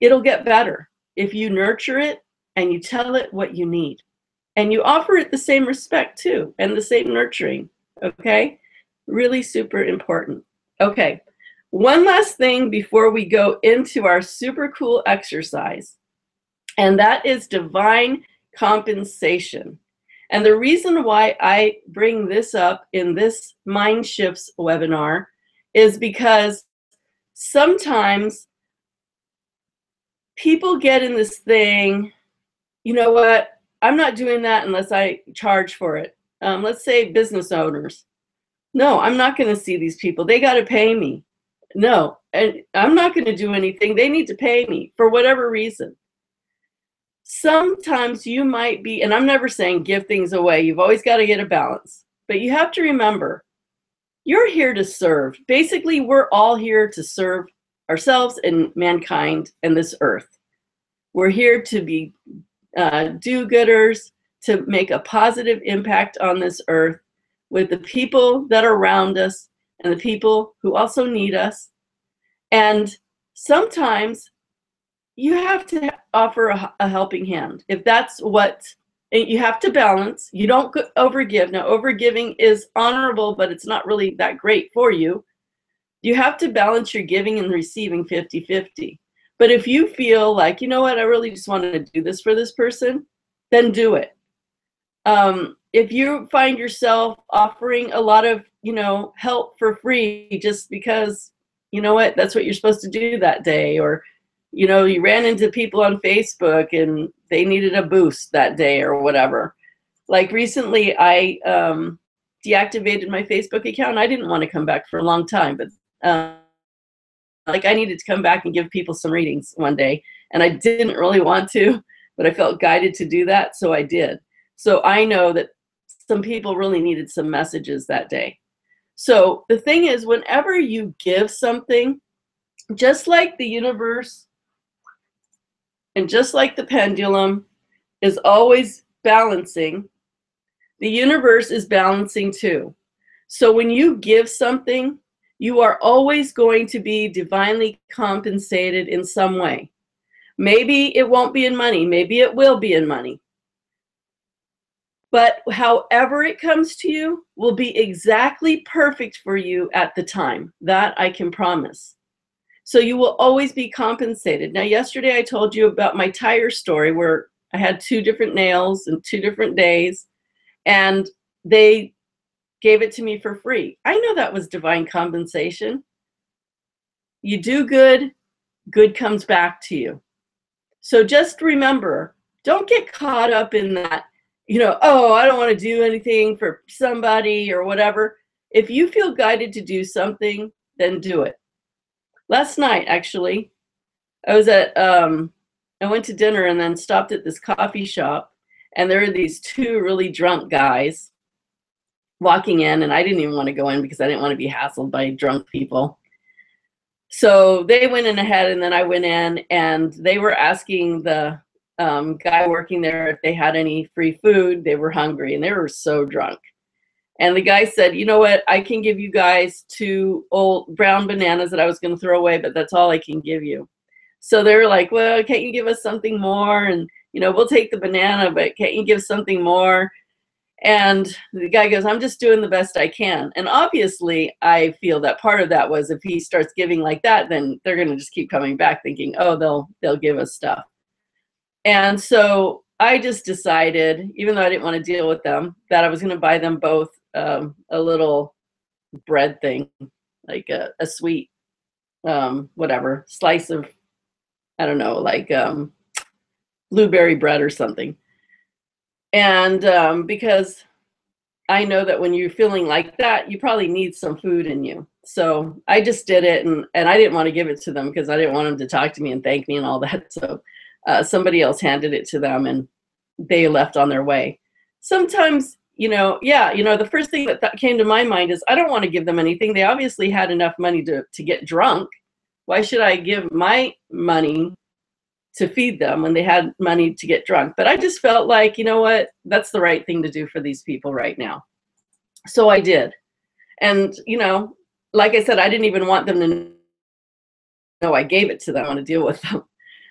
it'll get better if you nurture it and you tell it what you need. And you offer it the same respect too, and the same nurturing, okay? Really super important. Okay, one last thing before we go into our super cool exercise, and that is divine compensation. And the reason why I bring this up in this Mind Shifts webinar is because sometimes people get in this thing, you know what, I'm not doing that unless I charge for it. Let's say business owners. No, I'm not going to see these people. They got to pay me. No, and I'm not going to do anything. They need to pay me for whatever reason. Sometimes you might be, and I'm never saying give things away. You've always got to get a balance. But you have to remember, you're here to serve. Basically, we're all here to serve ourselves and mankind and this earth. We're here to be do-gooders, to make a positive impact on this earth with the people that are around us and the people who also need us. And sometimes you have to offer a helping hand. If that's what, and you have to balance. You don't overgive. Now, overgiving is honorable, but it's not really that great for you. You have to balance your giving and receiving 50-50. But if you feel like, you know what, I really just want to do this for this person, then do it. If you find yourself offering a lot of, help for free just because, you know what, that's what you're supposed to do that day, or, you ran into people on Facebook and they needed a boost that day or whatever. Like recently, I deactivated my Facebook account. I didn't want to come back for a long time, but like I needed to come back and give people some readings one day, and I didn't really want to, but I felt guided to do that, so I did. So I know that some people really needed some messages that day. So the thing is, whenever you give something, just like the universe and just like the pendulum is always balancing, the universe is balancing too. So when you give something, you are always going to be divinely compensated in some way. Maybe it won't be in money. Maybe it will be in money. But however it comes to you will be exactly perfect for you at the time. That I can promise. So you will always be compensated. Now, yesterday I told you about my tire story where I had 2 different nails in 2 different days, and they gave it to me for free. I know that was divine compensation. You do good, good comes back to you. So just remember, don't get caught up in that, oh, I don't want to do anything for somebody or whatever. If you feel guided to do something, then do it. Last night, actually, I was I went to dinner and then stopped at this coffee shop, and there were these 2 really drunk guys walking in, and I didn't even want to go in because I didn't want to be hassled by drunk people. So they went in ahead, and then I went in, and they were asking the guy working there if they had any free food. They were hungry, and they were so drunk. And the guy said, you know what, I can give you guys 2 old brown bananas that I was going to throw away, but that's all I can give you. So they were like, well, can't you give us something more? And, we'll take the banana, but can't you give something more? And the guy goes, I'm just doing the best I can. And obviously, I feel that part of that was if he starts giving like that, then they're going to just keep coming back thinking, oh, they'll give us stuff. And so I just decided, even though I didn't want to deal with them, that I was going to buy them both a little bread thing, like a sweet, whatever, slice of, I don't know, like blueberry bread or something. And because I know that when you're feeling like that, you probably need some food in you. So I just did it, and I didn't want to give it to them because I didn't want them to talk to me and thank me and all that. So somebody else handed it to them, and they left on their way. Sometimes, the first thing that came to my mind is I don't want to give them anything. They obviously had enough money to get drunk. Why should I give my money to feed them when they had money to get drunk? But I just felt like, you know what, that's the right thing to do for these people right now. So I did. And, like I said, I didn't even want them to know I gave it to them. I want to deal with them.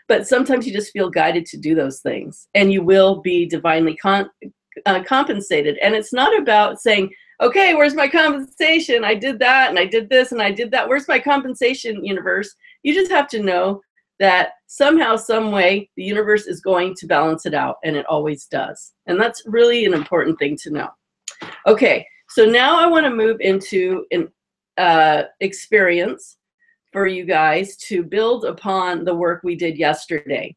But sometimes you just feel guided to do those things, and you will be divinely compensated. And it's not about saying, okay, where's my compensation? I did that, and I did this, and I did that. Where's my compensation, universe? You just have to know that somehow, some way, the universe is going to balance it out, and it always does. And that's really an important thing to know. Okay, so now I want to move into an experience for you guys to build upon the work we did yesterday.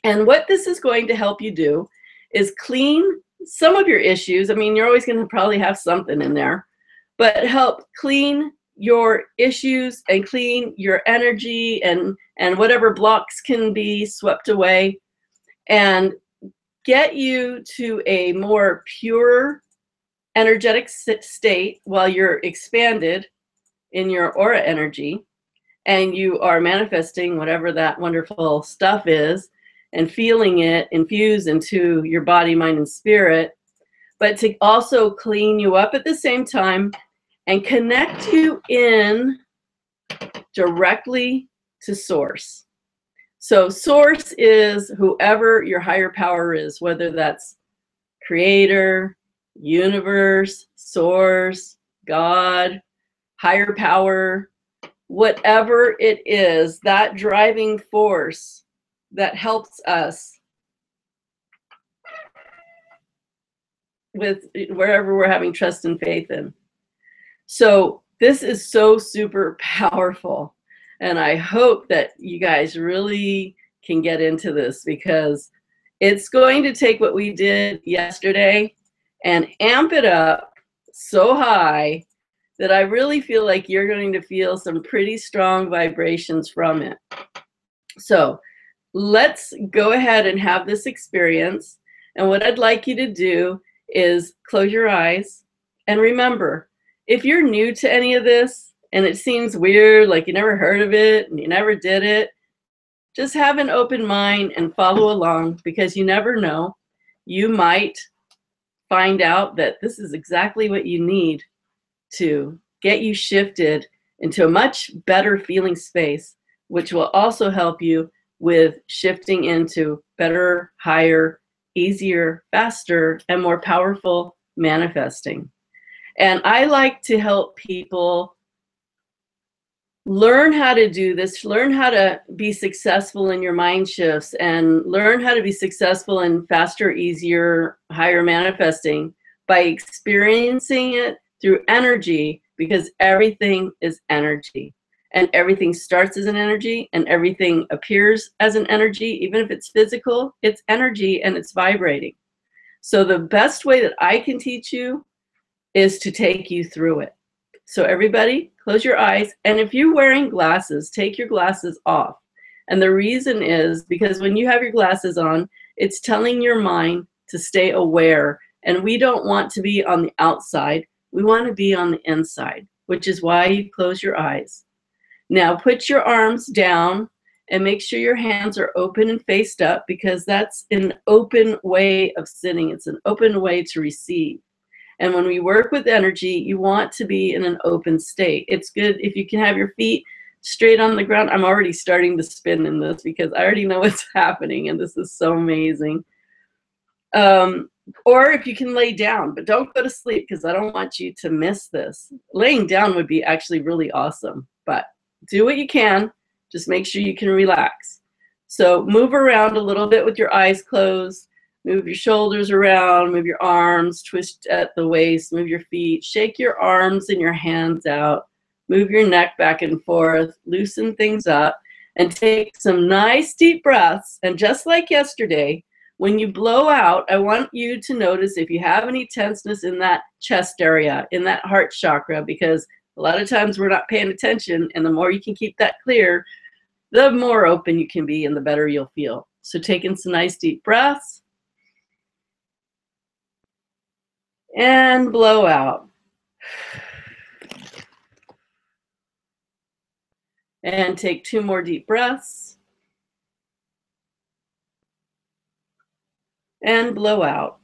And what this is going to help you do is clean some of your issues. I mean, you're always going to probably have something in there, but help clean your issues and clean your energy and whatever blocks can be swept away, and get you to a more pure energetic state while you're expanded in your aura energy, and you are manifesting whatever that wonderful stuff is and feeling it infuse into your body, mind, and spirit, but to also clean you up at the same time and connect you in directly to source. So source is whoever your higher power is, whether that's creator, universe, source, God, higher power, whatever it is, that driving force that helps us with wherever we're having trust and faith in. So this is so super powerful. And I hope that you guys really can get into this, because it's going to take what we did yesterday and amp it up so high that I really feel like you're going to feel some pretty strong vibrations from it. So let's go ahead and have this experience. And what I'd like you to do is close your eyes and remember, if you're new to any of this and it seems weird, like you never heard of it and you never did it, just have an open mind and follow along, because you never know. You might find out that this is exactly what you need to get you shifted into a much better feeling space, which will also help you with shifting into better, higher easier, faster, and more powerful manifesting. And I like to help people learn how to do this, learn how to be successful in your mind shifts, and learn how to be successful in faster, easier, higher manifesting by experiencing it through energy, because everything is energy. And everything starts as an energy, and everything appears as an energy. Even if it's physical, it's energy and it's vibrating. So the best way that I can teach you is to take you through it. So everybody, close your eyes. And if you're wearing glasses, take your glasses off. And the reason is because when you have your glasses on, it's telling your mind to stay aware. And we don't want to be on the outside. We want to be on the inside, which is why you close your eyes. Now put your arms down and make sure your hands are open and faced up, because that's an open way of sitting. It's an open way to receive. And when we work with energy, you want to be in an open state. It's good if you can have your feet straight on the ground. I'm already starting to spin in this because I already know what's happening, and this is so amazing. Or if you can lay down, but don't go to sleep, because I don't want you to miss this. Laying down would be actually really awesome, but do what you can. Just make sure you can relax. So move around a little bit with your eyes closed. Move your shoulders around, move your arms, twist at the waist, move your feet, shake your arms and your hands out, move your neck back and forth, loosen things up, and take some nice deep breaths. And just like yesterday, when you blow out, I want you to notice if you have any tenseness in that chest area, in that heart chakra, because a lot of times we're not paying attention, and the more you can keep that clear, the more open you can be and the better you'll feel. So taking some nice deep breaths. And blow out. And take 2 more deep breaths. And blow out.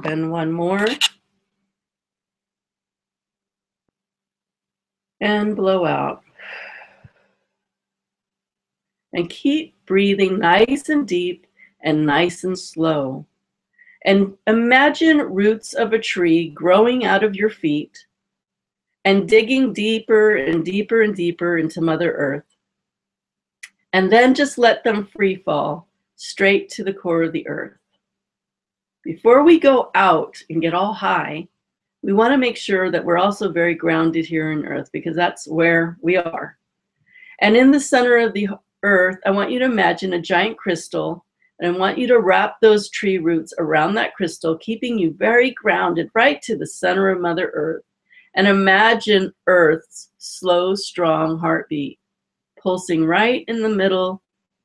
And 1 more. And blow out. And keep breathing nice and deep and nice and slow. And imagine roots of a tree growing out of your feet and digging deeper and deeper and deeper into Mother Earth. And then just let them free fall straight to the core of the earth. Before we go out and get all high, we want to make sure that we're also very grounded here on Earth, because that's where we are. And in the center of the earth, I want you to imagine a giant crystal, and I want you to wrap those tree roots around that crystal, keeping you very grounded right to the center of Mother Earth. And imagine Earth's slow, strong heartbeat pulsing right in the middle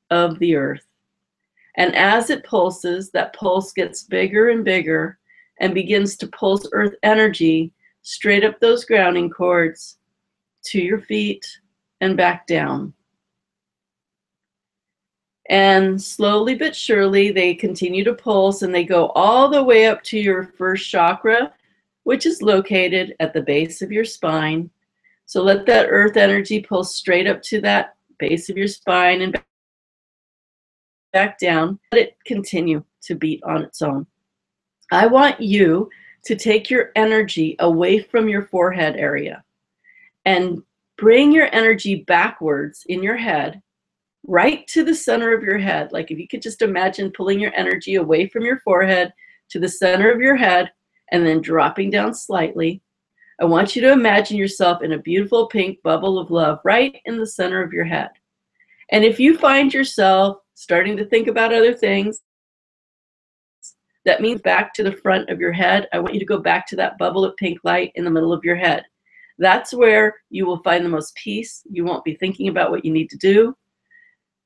of the earth. And as it pulses, that pulse gets bigger and bigger and begins to pulse earth energy straight up those grounding cords to your feet and back down. And slowly but surely, they continue to pulse, and they go all the way up to your first chakra, which is located at the base of your spine. So let that earth energy pulse straight up to that base of your spine and back down. Let it continue to beat on its own. I want you to take your energy away from your forehead area and bring your energy backwards in your head, right to the center of your head. Like if you could just imagine pulling your energy away from your forehead to the center of your head and then dropping down slightly. I want you to imagine yourself in a beautiful pink bubble of love right in the center of your head. And if you find yourself starting to think about other things, that means back to the front of your head. I want you to go back to that bubble of pink light in the middle of your head. That's where you will find the most peace. You won't be thinking about what you need to do.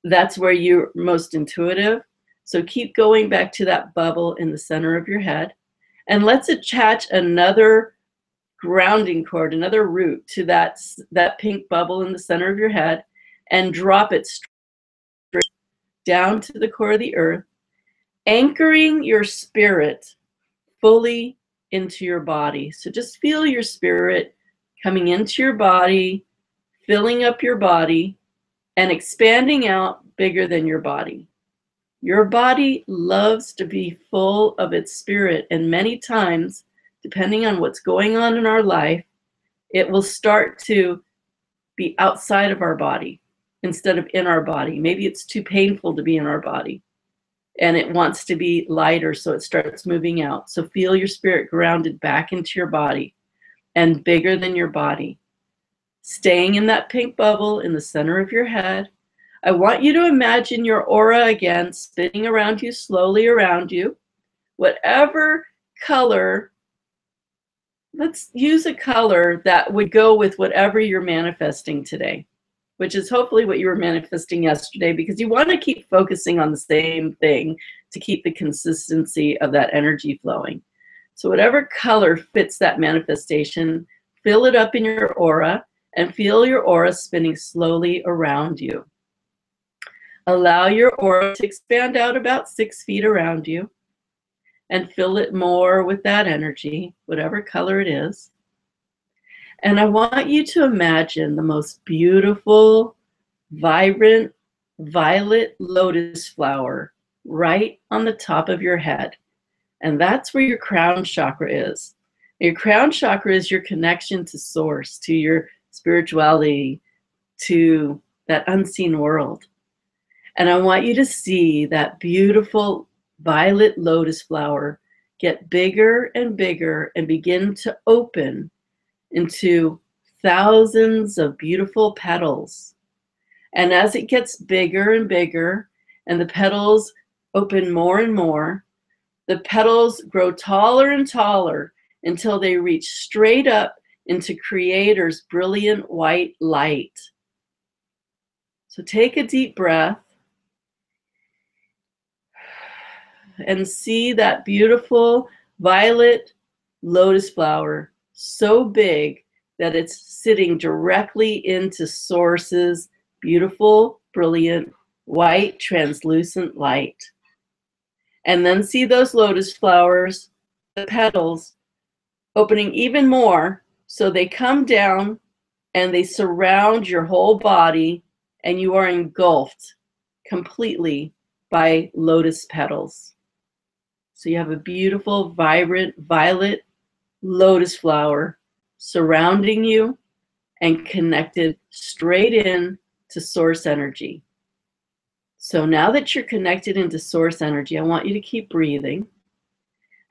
That's where you're most intuitive. So keep going back to that bubble in the center of your head. And let's attach another grounding cord, another root to that pink bubble in the center of your head, and drop it straight down to the core of the earth, anchoring your spirit fully into your body. So just feel your spirit coming into your body, filling up your body, and expanding out bigger than your body. Your body loves to be full of its spirit, and many times, depending on what's going on in our life, it will start to be outside of our body instead of in our body. Maybe it's too painful to be in our body, and it wants to be lighter, so it starts moving out. So feel your spirit grounded back into your body and bigger than your body. Staying in that pink bubble in the center of your head, I want you to imagine your aura again spinning around you, slowly around you. Whatever color, let's use a color that would go with whatever you're manifesting today, which is hopefully what you were manifesting yesterday, because you want to keep focusing on the same thing to keep the consistency of that energy flowing. So whatever color fits that manifestation, fill it up in your aura and feel your aura spinning slowly around you. Allow your aura to expand out about 6 feet around you and fill it more with that energy, whatever color it is. And I want you to imagine the most beautiful, vibrant, violet lotus flower right on the top of your head. And that's where your crown chakra is. Your crown chakra is your connection to source, to your spirituality, to that unseen world. And I want you to see that beautiful violet lotus flower get bigger and bigger and begin to open into thousands of beautiful petals. And as it gets bigger and bigger and the petals open more and more, the petals grow taller and taller until they reach straight up into Creator's brilliant white light. So take a deep breath and see that beautiful violet lotus flower so big that it's sitting directly into Source's beautiful, brilliant, white, translucent light. And then see those lotus flowers, the petals, opening even more, so they come down and they surround your whole body, and you are engulfed completely by lotus petals. So you have a beautiful, vibrant, violet lotus flower surrounding you and connected straight in to source energy. So now that you're connected into source energy, I want you to keep breathing.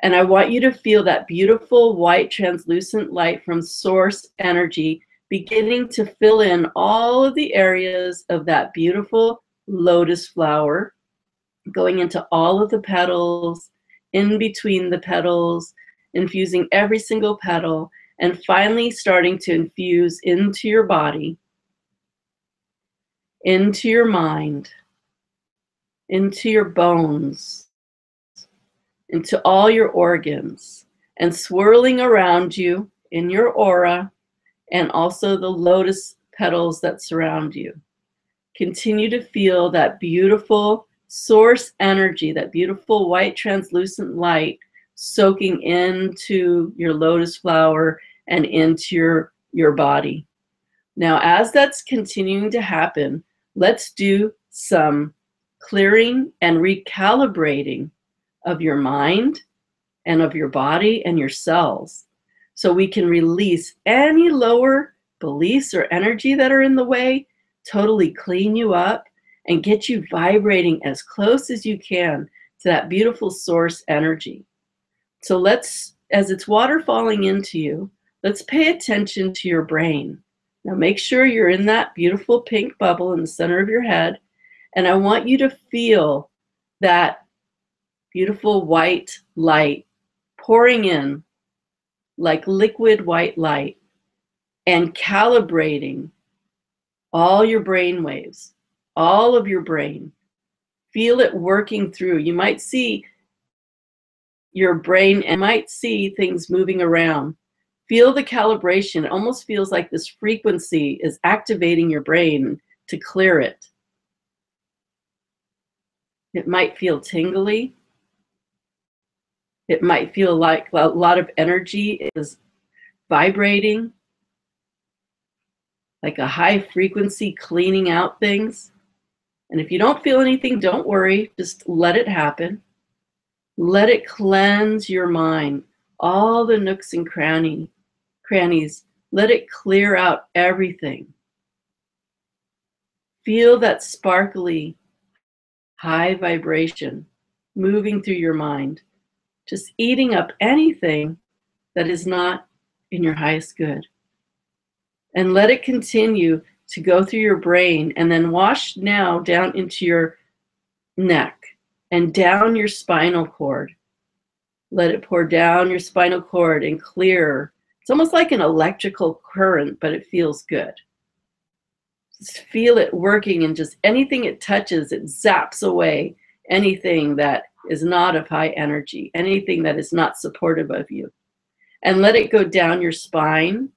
And I want you to feel that beautiful white translucent light from source energy beginning to fill in all of the areas of that beautiful lotus flower, going into all of the petals, in between the petals, infusing every single petal, and finally starting to infuse into your body, into your mind, into your bones, into all your organs, and swirling around you in your aura, and also the lotus petals that surround you. Continue to feel that beautiful source energy, that beautiful white translucent light soaking into your lotus flower and into your body. Now, as that's continuing to happen, let's do some clearing and recalibrating of your mind and of your body and your cells, so we can release any lower beliefs or energy that are in the way, totally clean you up, and get you vibrating as close as you can to that beautiful source energy. So let's, as it's water falling into you, let's pay attention to your brain. Now make sure you're in that beautiful pink bubble in the center of your head, and I want you to feel that beautiful white light pouring in like liquid white light and calibrating all your brain waves, all of your brain. Feel it working through. You might see your brain and might see things moving around. Feel the calibration. It almost feels like this frequency is activating your brain to clear it. It might feel tingly. It might feel like a lot of energy is vibrating, like a high frequency cleaning out things. And if you don't feel anything, don't worry. Just let it happen. Let it cleanse your mind, all the nooks and crannies. Let it clear out everything. Feel that sparkly, high vibration moving through your mind, just eating up anything that is not in your highest good. And let it continue to go through your brain and then wash now down into your neck and down your spinal cord. Let it pour down your spinal cord and clear. It's almost like an electrical current, but it feels good. Just feel it working, and just anything it touches, it zaps away anything that is not of high energy, anything that is not supportive of you. And let it go down your spine,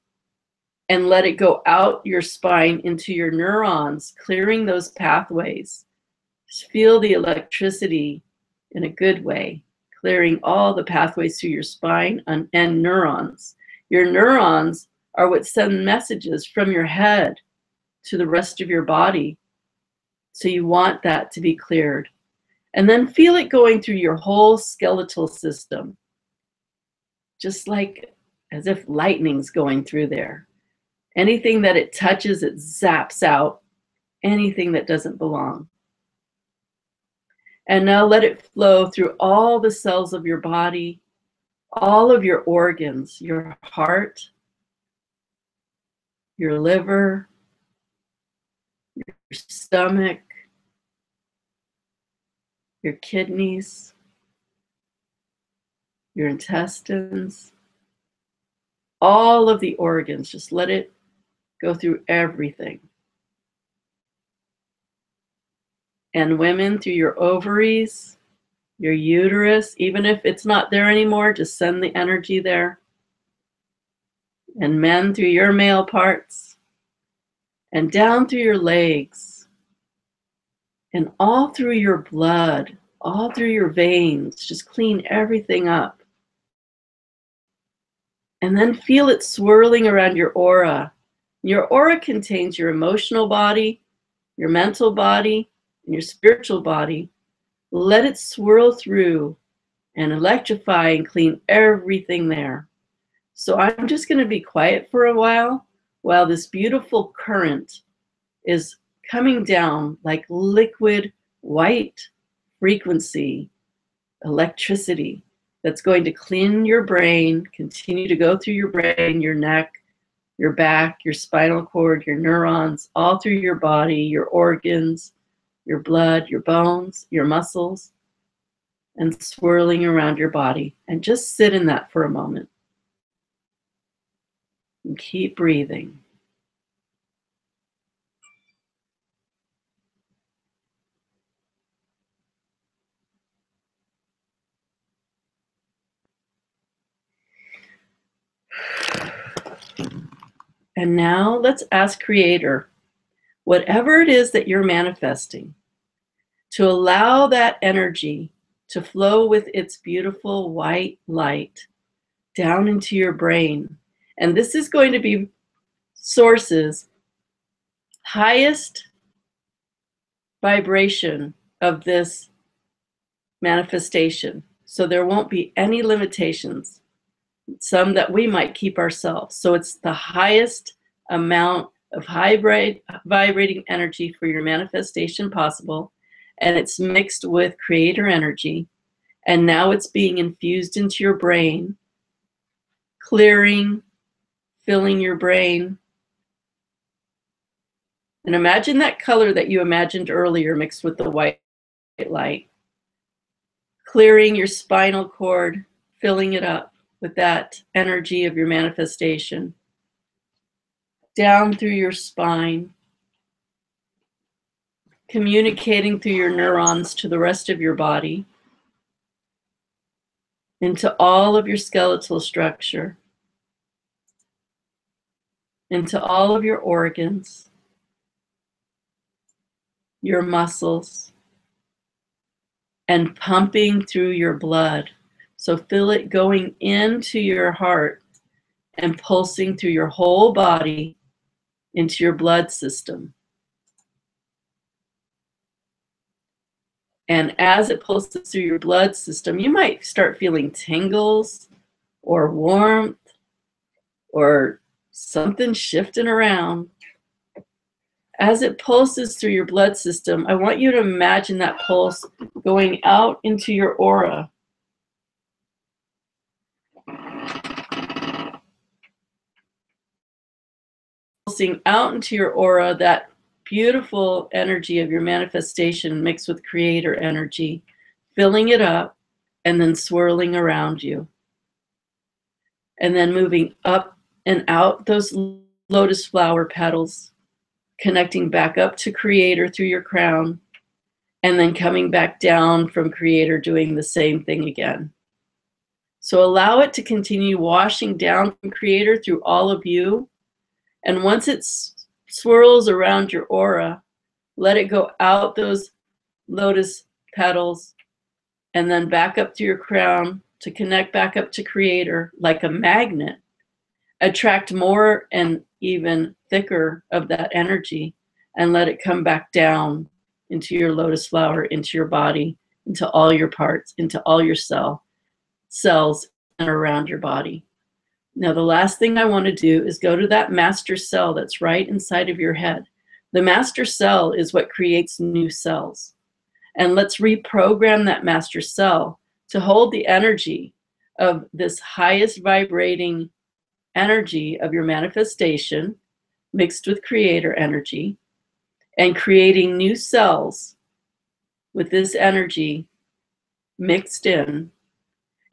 and let it go out your spine into your neurons, clearing those pathways. Just feel the electricity in a good way, clearing all the pathways through your spine and neurons. Your neurons are what send messages from your head to the rest of your body. So you want that to be cleared. And then feel it going through your whole skeletal system, just like as if lightning's going through there. Anything that it touches, it zaps out anything that doesn't belong. And now let it flow through all the cells of your body, all of your organs, your heart, your liver, your stomach, your kidneys, your intestines, all of the organs. Just let it go through everything. And women, through your ovaries, your uterus, even if it's not there anymore, just send the energy there. And men, through your male parts, and down through your legs, and all through your blood, all through your veins. Just clean everything up. And then feel it swirling around your aura. Your aura contains your emotional body, your mental body, and your spiritual body. Let it swirl through and electrify and clean everything there. So I'm just going to be quiet for a while this beautiful current is coming down like liquid white frequency electricity that's going to clean your brain, continue to go through your brain, your neck, your back, your spinal cord, your neurons, all through your body, your organs, your blood, your bones, your muscles, and swirling around your body. And just sit in that for a moment. And keep breathing. And now let's ask Creator, whatever it is that you're manifesting, to allow that energy to flow with its beautiful white light down into your brain. And this is going to be Source's highest vibration of this manifestation. So there won't be any limitations, some that we might keep ourselves. So it's the highest amount of high vibrating energy for your manifestation possible. And it's mixed with creator energy. And now it's being infused into your brain, clearing, filling your brain. And imagine that color that you imagined earlier mixed with the white light, clearing your spinal cord, filling it up with that energy of your manifestation, down through your spine, communicating through your neurons to the rest of your body, into all of your skeletal structure, into all of your organs, your muscles, and pumping through your blood. So feel it going into your heart and pulsing through your whole body into your blood system. And as it pulses through your blood system, you might start feeling tingles or warmth or something shifting around. As it pulses through your blood system, I want you to imagine that pulse going out into your aura. Pulsing out into your aura, that beautiful energy of your manifestation mixed with creator energy, filling it up and then swirling around you. And then moving up and out those lotus flower petals, connecting back up to creator through your crown, and then coming back down from creator, doing the same thing again. So allow it to continue washing down from creator through all of you. And once it swirls around your aura, let it go out those lotus petals and then back up to your crown to connect back up to creator like a magnet. Attract more and even thicker of that energy and let it come back down into your lotus flower, into your body, into all your parts, into all your cells and around your body. Now, the last thing I want to do is go to that master cell that's right inside of your head. The master cell is what creates new cells. And let's reprogram that master cell to hold the energy of this highest vibrating energy of your manifestation mixed with creator energy and creating new cells with this energy mixed in.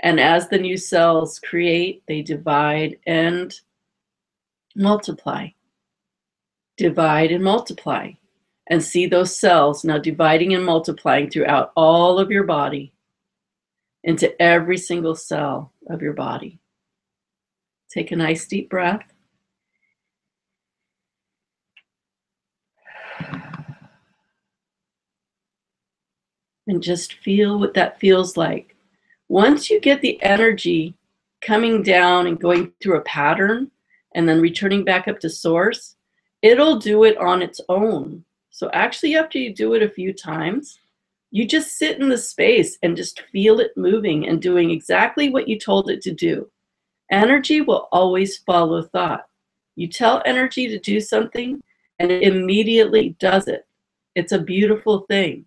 And as the new cells create, they divide and multiply. Divide and multiply. And see those cells now dividing and multiplying throughout all of your body into every single cell of your body. Take a nice deep breath. And just feel what that feels like. Once you get the energy coming down and going through a pattern and then returning back up to source, it'll do it on its own. So actually, after you do it a few times, you just sit in the space and just feel it moving and doing exactly what you told it to do. Energy will always follow thought. You tell energy to do something and it immediately does it. It's a beautiful thing.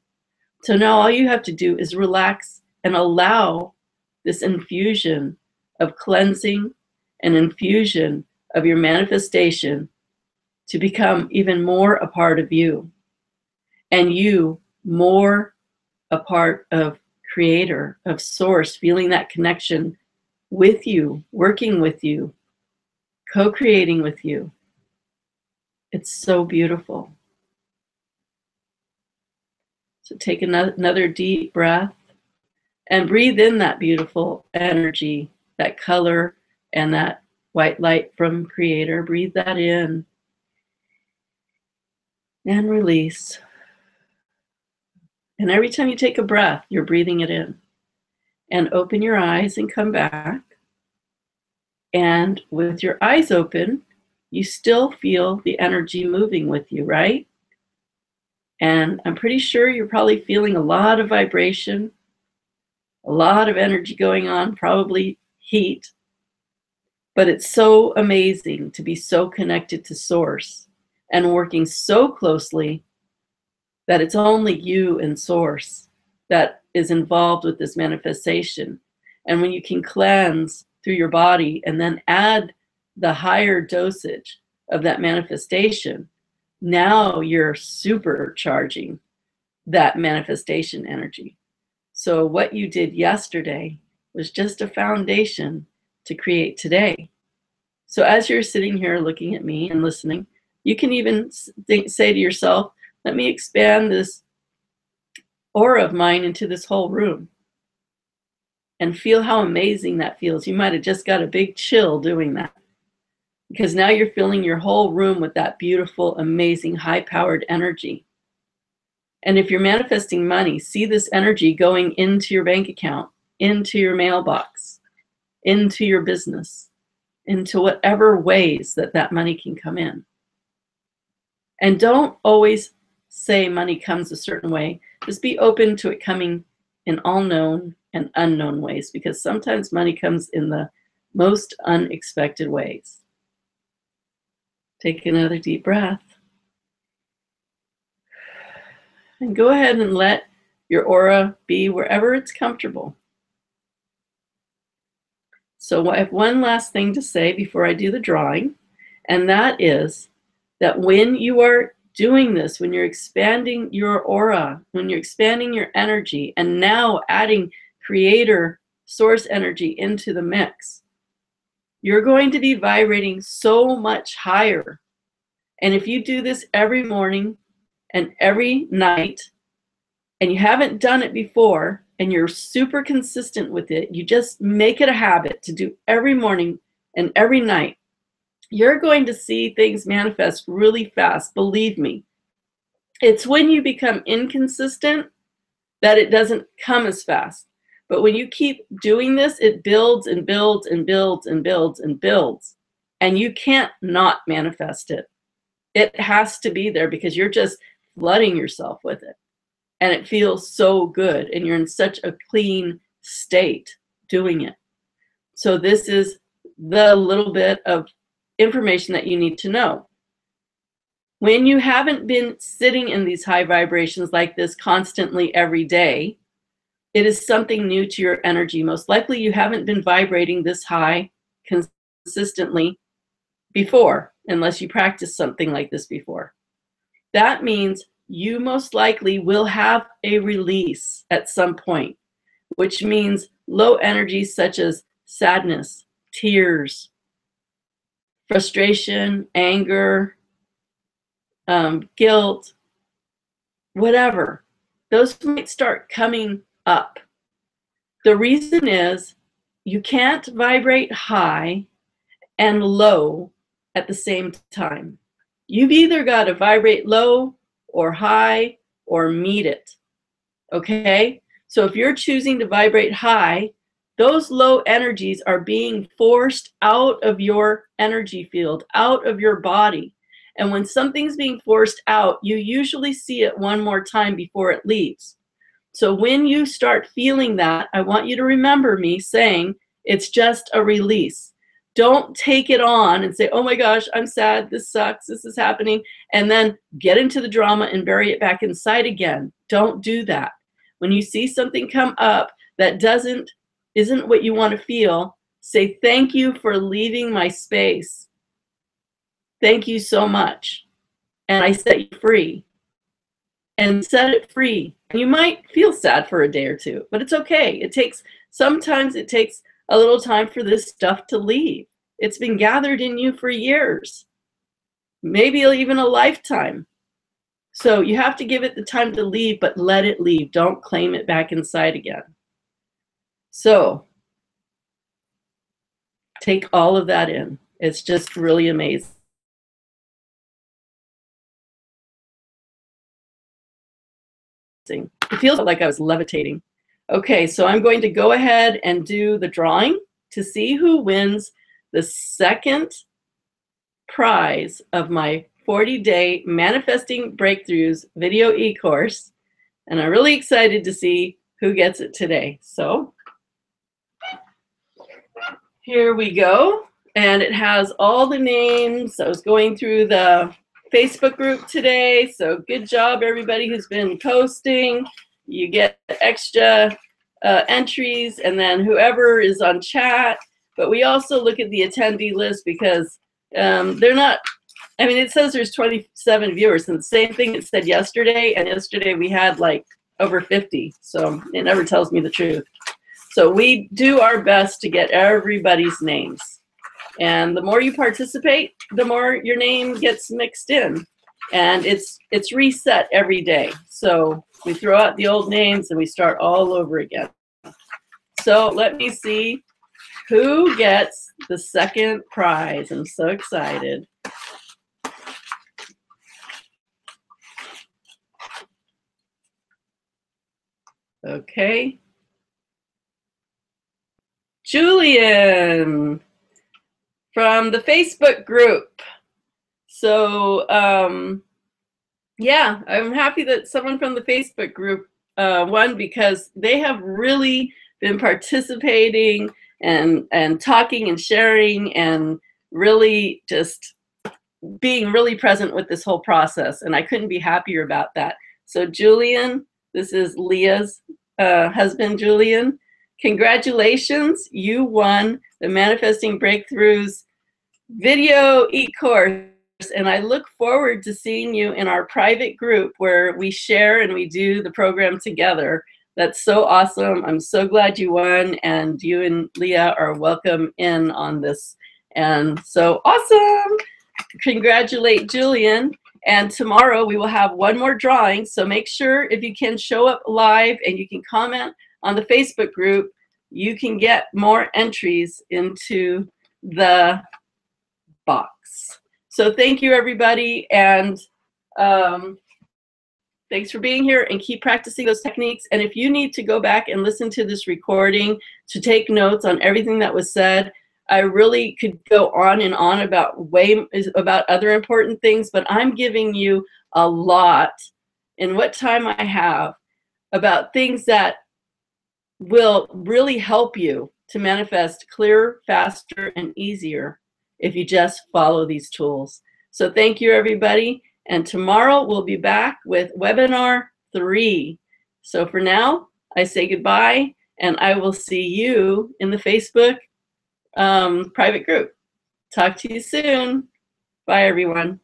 So now all you have to do is relax and allow this infusion of cleansing and infusion of your manifestation to become even more a part of you, and you more a part of creator, of source, feeling that connection with you, working with you, co-creating with you. It's so beautiful. So take another deep breath and breathe in that beautiful energy, that color and that white light from creator. Breathe that in and release. And every time you take a breath, you're breathing it in. And open your eyes and come back. And with your eyes open, you still feel the energy moving with you, right? And I'm pretty sure you're probably feeling a lot of vibration, a lot of energy going on, probably heat. But it's so amazing to be so connected to source and working so closely that it's only you and source that is involved with this manifestation. And when you can cleanse through your body and then add the higher dosage of that manifestation, now you're supercharging that manifestation energy. So what you did yesterday was just a foundation to create today. So as you're sitting here looking at me and listening, you can even say to yourself, let me expand this aura of mine into this whole room and feel how amazing that feels. You might have just got a big chill doing that because now you're filling your whole room with that beautiful, amazing, high-powered energy. And if you're manifesting money, see this energy going into your bank account, into your mailbox, into your business, into whatever ways that money can come in. And don't always say money comes a certain way. Just be open to it coming in all known and unknown ways, because sometimes money comes in the most unexpected ways. Take another deep breath. And go ahead and let your aura be wherever it's comfortable. So I have one last thing to say before I do the drawing, and that is that when you are doing this, when you're expanding your aura, when you're expanding your energy, and now adding creator source energy into the mix, you're going to be vibrating so much higher. And if you do this every morning and every night, and you haven't done it before, and you're super consistent with it, you just make it a habit to do every morning and every night, you're going to see things manifest really fast. Believe me. It's when you become inconsistent that it doesn't come as fast. But when you keep doing this, it builds and builds and builds and builds and builds. And you can't not manifest it. It has to be there because you're just flooding yourself with it. And it feels so good. And you're in such a clean state doing it. So this is the little bit of information that you need to know. When you haven't been sitting in these high vibrations like this constantly every day, it is something new to your energy. Most likely you haven't been vibrating this high consistently before, unless you practice something like this before. That means you most likely will have a release at some point, which means low energies such as sadness, tears, frustration, anger, guilt, whatever. Those might start coming up. The reason is you can't vibrate high and low at the same time. You've either got to vibrate low or high or meet it. Okay? So if you're choosing to vibrate high, those low energies are being forced out of your energy field, out of your body. And when something's being forced out, you usually see it one more time before it leaves. So when you start feeling that, I want you to remember me saying it's just a release. Don't take it on and say, oh my gosh, I'm sad, this sucks, this is happening, and then get into the drama and bury it back inside again. Don't do that. When you see something come up that isn't what you want to feel, say thank you for leaving my space. Thank you so much. And I set you free. And set it free. And you might feel sad for a day or two, but it's okay. Sometimes it takes a little time for this stuff to leave. It's been gathered in you for years, maybe even a lifetime. So you have to give it the time to leave, but let it leave. Don't claim it back inside again. So take all of that in. It's just really amazing. It feels like I was levitating. Okay, so I'm going to go ahead and do the drawing to see who wins the second prize of my 40-day Manifesting Breakthroughs video e-course. And I'm really excited to see who gets it today. So here we go. And it has all the names. I was going through the Facebook group today. So good job, everybody who's been posting. You get extra entries, and then whoever is on chat. But we also look at the attendee list because they're not, I mean, it says there's 27 viewers, and the same thing it said yesterday, and yesterday we had like over 50. So it never tells me the truth. So we do our best to get everybody's names. And the more you participate, the more your name gets mixed in. And it's reset every day. So we throw out the old names and we start all over again. So let me see who gets the second prize. I'm so excited. Okay. Julian from the Facebook group. So Yeah, I'm happy that someone from the Facebook group won, because they have really been participating and talking and sharing and really just being really present with this whole process. And I couldn't be happier about that. So Julian, this is Leah's husband, Julian. Congratulations, you won the Manifesting Breakthroughs video e-course, and I look forward to seeing you in our private group where we share and we do the program together. That's so awesome. I'm so glad you won, and you and Leah are welcome in on this. And so awesome. Congratulate Julian. And tomorrow we will have one more drawing. So make sure, if you can, show up live and you can comment on the Facebook group. You can get more entries into the box. So thank you, everybody, and thanks for being here, and keep practicing those techniques. And if you need to go back and listen to this recording to take notes on everything that was said, I really could go on and on about other important things, but I'm giving you a lot in what time I have about things that will really help you to manifest clearer, faster, and easier if you just follow these tools. So thank you, everybody. And tomorrow we'll be back with webinar 3. So for now, I say goodbye, and I will see you in the Facebook private group. Talk to you soon. Bye, everyone.